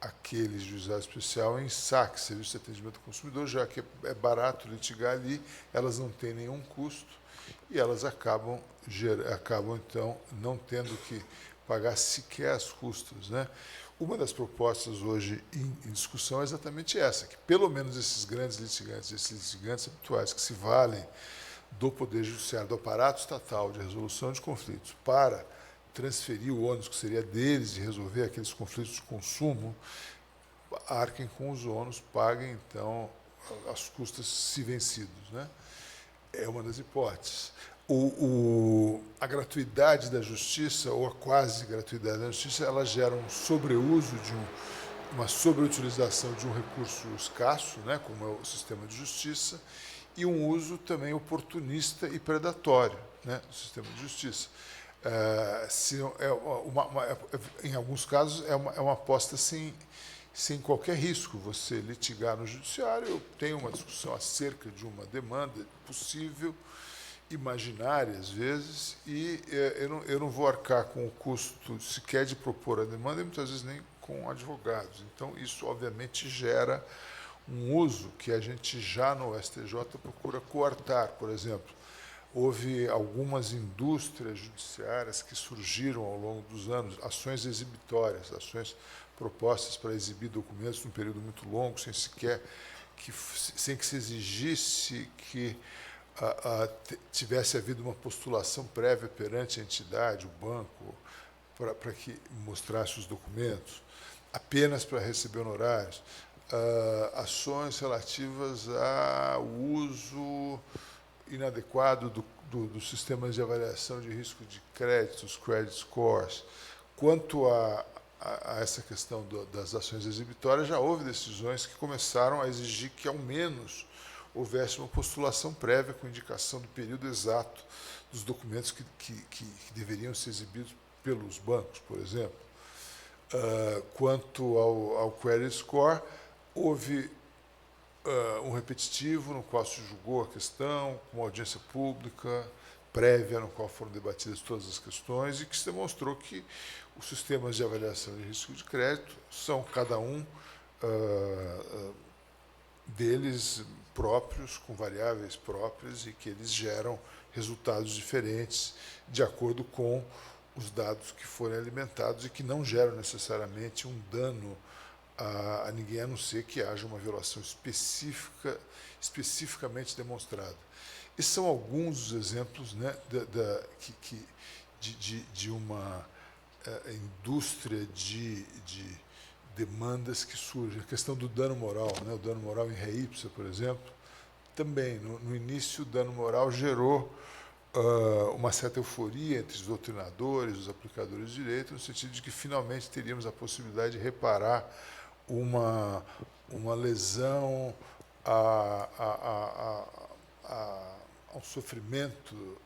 Speaker 1: aquele juizado especial em SAC, Serviço de Atendimento ao Consumidor, já que é barato litigar ali, elas não têm nenhum custo e elas acabam então, não tendo que pagar sequer as custas, né? Uma das propostas hoje em discussão é exatamente essa, que pelo menos esses grandes litigantes, esses litigantes habituais que se valem do Poder Judiciário, do aparato estatal de resolução de conflitos, para transferir o ônus que seria deles de resolver aqueles conflitos de consumo, arquem com os ônus, paguem, então, as custas se vencidos, né? É uma das hipóteses. A gratuidade da justiça, ou a quase gratuidade da justiça, ela gera um sobreuso, uma sobreutilização de um recurso escasso, né, como é o sistema de justiça, e um uso também oportunista e predatório, né, do sistema de justiça. Em alguns casos, é uma aposta sem qualquer risco. Você litigar no judiciário, eu tenho uma discussão acerca de uma demanda possível, imaginária às vezes, e eu não vou arcar com o custo sequer de propor a demanda e muitas vezes nem com advogados. Então, isso obviamente gera um uso que a gente já no STJ procura coartar. Por exemplo, houve algumas indústrias judiciárias que surgiram ao longo dos anos, ações exibitórias, ações propostas para exibir documentos num período muito longo, sem que se exigisse que tivesse havido uma postulação prévia perante a entidade, o banco, para que mostrasse os documentos, apenas para receber honorários, ações relativas ao uso inadequado dos sistemas de avaliação de risco de crédito, os credit scores. Quanto a essa questão das ações exibitórias, já houve decisões que começaram a exigir que, ao menos, houvesse uma postulação prévia com indicação do período exato dos documentos que deveriam ser exibidos pelos bancos, por exemplo. Quanto ao credit score, houve um repetitivo no qual se julgou a questão, com uma audiência pública prévia, no qual foram debatidas todas as questões, e que se demonstrou que os sistemas de avaliação de risco de crédito são, cada um deles, próprios, com variáveis próprias, e que eles geram resultados diferentes de acordo com os dados que forem alimentados e que não geram necessariamente um dano a ninguém, a não ser que haja uma violação especificamente demonstrada. Esses são alguns dos exemplos, né, de uma indústria demandas que surgem. A questão do dano moral, né? O dano moral em ré ipsa, por exemplo, também, no início, o dano moral gerou uma certa euforia entre os doutrinadores, os aplicadores de direito, no sentido de que finalmente teríamos a possibilidade de reparar uma lesão a um sofrimento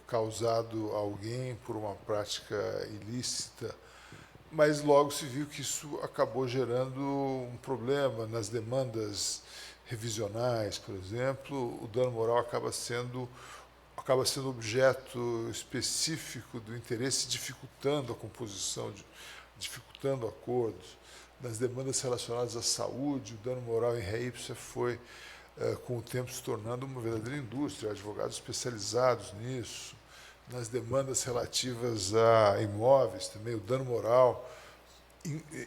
Speaker 1: causado a alguém por uma prática ilícita, mas logo se viu que isso acabou gerando um problema nas demandas revisionais, por exemplo. O dano moral acaba sendo objeto específico do interesse, dificultando a composição, dificultando acordos. Nas demandas relacionadas à saúde, o dano moral em ré ipsa foi, com o tempo, se tornando uma verdadeira indústria, advogados especializados nisso. Nas demandas relativas a imóveis, também o dano moral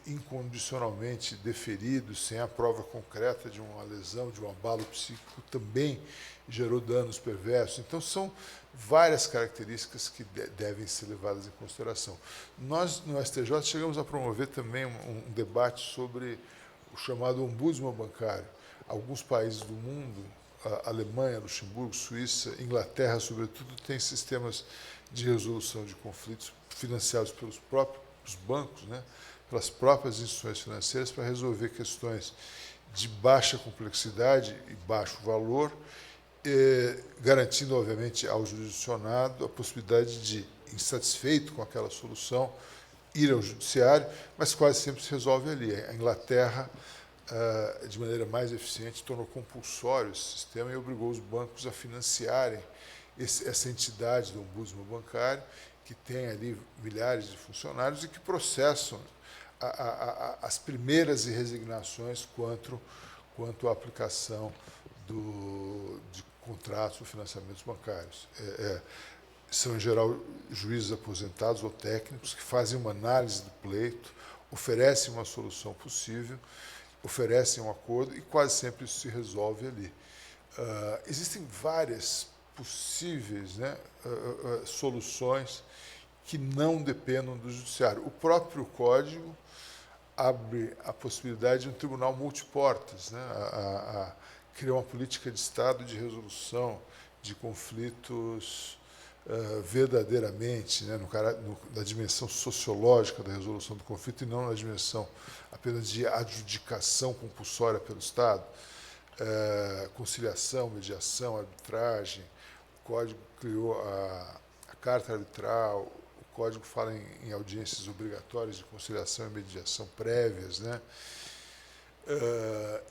Speaker 1: incondicionalmente deferido, sem a prova concreta de uma lesão, de um abalo psíquico, também gerou danos perversos. Então, são várias características que devem ser levadas em consideração. Nós, no STJ, chegamos a promover também um debate sobre o chamado ombudsman bancário. Alguns países do mundo, a Alemanha, Luxemburgo, Suíça, Inglaterra, sobretudo, têm sistemas de resolução de conflitos financiados pelos próprios bancos, né, pelas próprias instituições financeiras, para resolver questões de baixa complexidade e baixo valor, garantindo, obviamente, ao jurisdicionado a possibilidade de, insatisfeito com aquela solução, ir ao judiciário, mas quase sempre se resolve ali. A Inglaterra, de maneira mais eficiente, tornou compulsório esse sistema e obrigou os bancos a financiarem essa entidade do ombudsman bancário, que tem ali milhares de funcionários e que processam as primeiras resignações quanto à aplicação de contratos ou financiamentos bancários. São, em geral, juízes aposentados ou técnicos que fazem uma análise do pleito, oferecem uma solução possível, oferecem um acordo e quase sempre isso se resolve ali. Existem várias possíveis, né, soluções que não dependam do judiciário. O próprio Código abre a possibilidade de um tribunal multiportas, né, criar uma política de Estado de resolução de conflitos verdadeiramente, né, na dimensão sociológica da resolução do conflito e não na dimensão apenas de adjudicação compulsória pelo Estado. Conciliação, mediação, arbitragem. O Código criou a Carta Arbitral, o Código fala em audiências obrigatórias de conciliação e mediação prévias, né?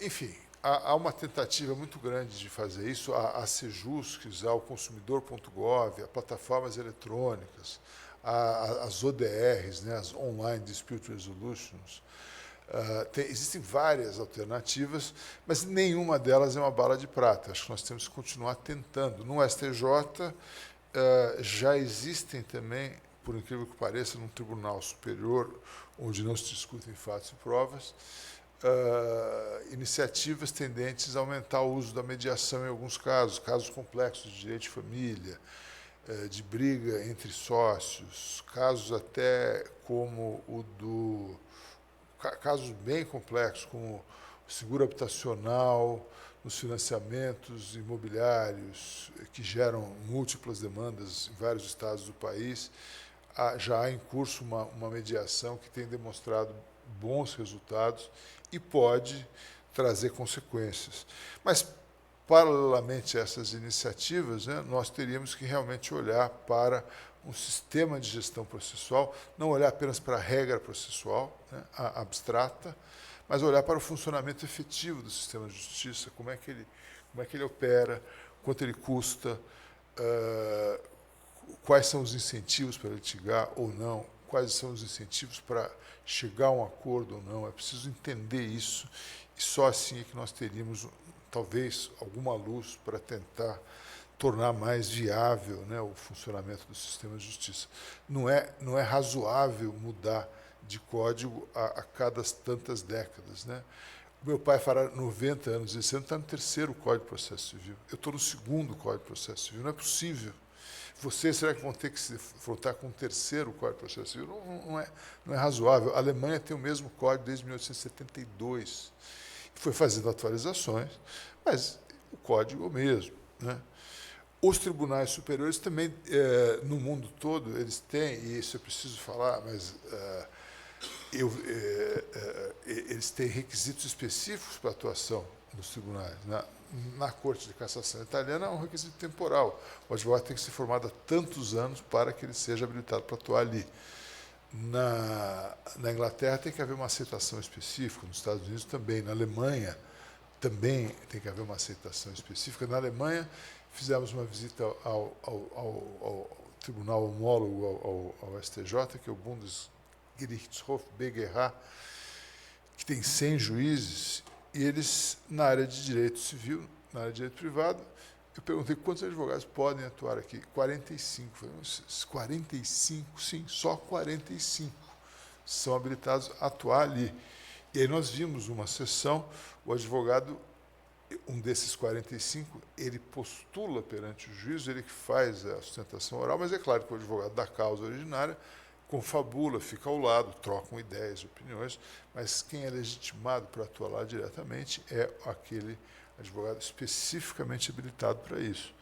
Speaker 1: Enfim, há uma tentativa muito grande de fazer isso. A Sejusc, o consumidor.gov, as plataformas eletrônicas, as ODRs, né, as Online Dispute Resolutions. Existem várias alternativas, mas nenhuma delas é uma bala de prata. Acho que nós temos que continuar tentando. No STJ, já existem também, por incrível que pareça, num tribunal superior, onde não se discutem fatos e provas, iniciativas tendentes a aumentar o uso da mediação em alguns casos complexos de direito de família, de briga entre sócios, casos até como casos bem complexos, como o seguro habitacional, nos financiamentos imobiliários, que geram múltiplas demandas em vários estados do país. Já há em curso uma mediação que tem demonstrado bons resultados e pode trazer consequências. Mas, paralelamente a essas iniciativas, né, nós teríamos que realmente olhar para um sistema de gestão processual, não olhar apenas para a regra processual, né, abstrata, mas olhar para o funcionamento efetivo do sistema de justiça, como é que ele opera, quanto ele custa, quais são os incentivos para litigar ou não, quais são os incentivos para chegar a um acordo ou não. É preciso entender isso e só assim é que nós teríamos, talvez, alguma luz para tentar tornar mais viável, né, o funcionamento do sistema de justiça. Não é razoável mudar de código a cada tantas décadas, né? Meu pai fará 90 anos, esse ano está no 3º Código de Processo Civil. Eu estou no 2º Código de Processo Civil. Não é possível. Vocês será que vão ter que se confrontar com um terceiro Código de Processo Civil? Não é razoável. A Alemanha tem o mesmo código desde 1872. Foi fazendo atualizações, mas o código é o mesmo, né? Os tribunais superiores também, no mundo todo, eles têm, e isso é preciso falar, mas eles têm requisitos específicos para atuação nos tribunais. Na Corte de Cassação italiana é um requisito temporal. O advogado tem que ser formado há tantos anos para que ele seja habilitado para atuar ali. Na Inglaterra tem que haver uma aceitação específica, nos Estados Unidos também, na Alemanha também tem que haver uma aceitação específica. Na Alemanha, fizemos uma visita ao tribunal homólogo ao STJ, que é o Bundesgerichtshof BGH, que tem 100 juízes, e eles, na área de direito civil, na área de direito privado, eu perguntei quantos advogados podem atuar aqui. 45. Falei, 45? Sim, só 45 são habilitados a atuar ali. E aí nós vimos uma sessão, o advogado, um desses 45, ele postula perante o juiz, ele que faz a sustentação oral, mas é claro que o advogado da causa originária confabula, fica ao lado, trocam ideias, opiniões, mas quem é legitimado para atuar lá diretamente é aquele advogado especificamente habilitado para isso.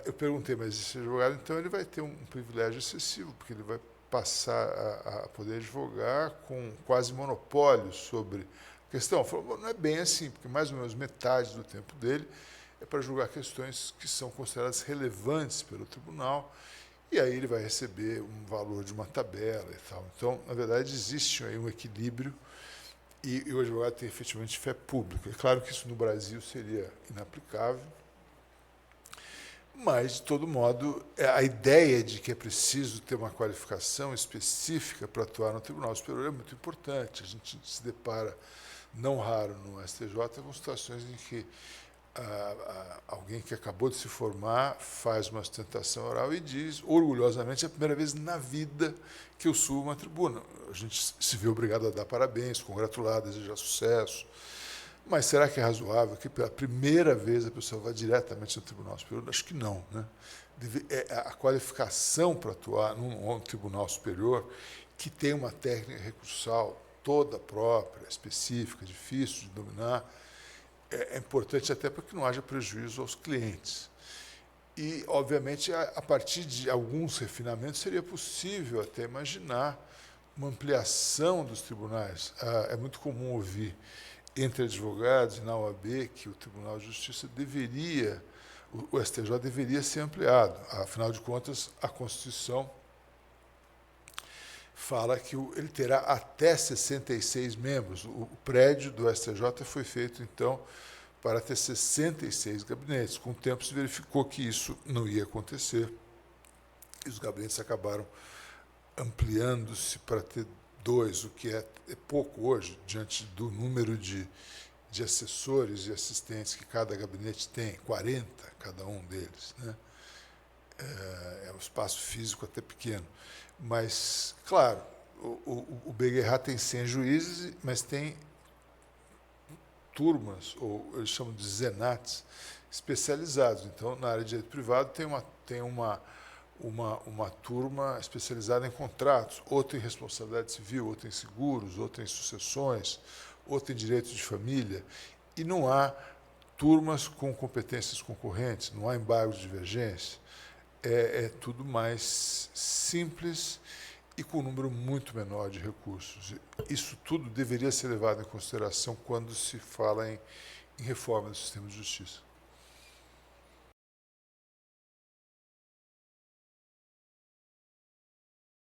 Speaker 1: Eu perguntei, mas esse advogado, então, ele vai ter um privilégio excessivo, porque ele vai passar a poder advogar com quase monopólio sobre a questão. Falou, não é bem assim, porque mais ou menos metade do tempo dele é para julgar questões que são consideradas relevantes pelo tribunal, e aí ele vai receber um valor de uma tabela e tal. Então, na verdade, existe aí um equilíbrio e o advogado tem efetivamente fé pública. É claro que isso no Brasil seria inaplicável, mas, de todo modo, a ideia de que é preciso ter uma qualificação específica para atuar no Tribunal Superior é muito importante. A gente se depara, não raro, no STJ, com situações em que alguém que acabou de se formar faz uma sustentação oral e diz, orgulhosamente, é a primeira vez na vida que eu subo uma tribuna. A gente se vê obrigado a dar parabéns, congratular, desejar sucesso. Mas será que é razoável que pela primeira vez a pessoa vá diretamente ao Tribunal Superior? Acho que não, né? A qualificação para atuar num Tribunal Superior, que tem uma técnica recursal toda própria, específica, difícil de dominar, é importante até para que não haja prejuízo aos clientes. E, obviamente, a partir de alguns refinamentos, seria possível até imaginar uma ampliação dos tribunais. É muito comum ouvir entre advogados e na OAB que o Tribunal de Justiça deveria, o STJ deveria ser ampliado. Afinal de contas, a Constituição fala que ele terá até 66 membros. O prédio do STJ foi feito, então, para ter 66 gabinetes. Com o tempo se verificou que isso não ia acontecer e os gabinetes acabaram ampliando-se para ter 2, o que é pouco hoje, diante do número de assessores e assistentes que cada gabinete tem, 40 cada um deles, né? É um espaço físico até pequeno. Mas, claro, o BGH tem 100 juízes, mas tem turmas, ou eles chamam de zenates, especializados. Então, na área de direito privado, tem uma turma especializada em contratos, outra em responsabilidade civil, outra em seguros, outra em sucessões, outra em direito de família. E não há turmas com competências concorrentes, não há embargo de divergência. É tudo mais simples e com um número muito menor de recursos. Isso tudo deveria ser levado em consideração quando se fala em reforma do sistema de justiça.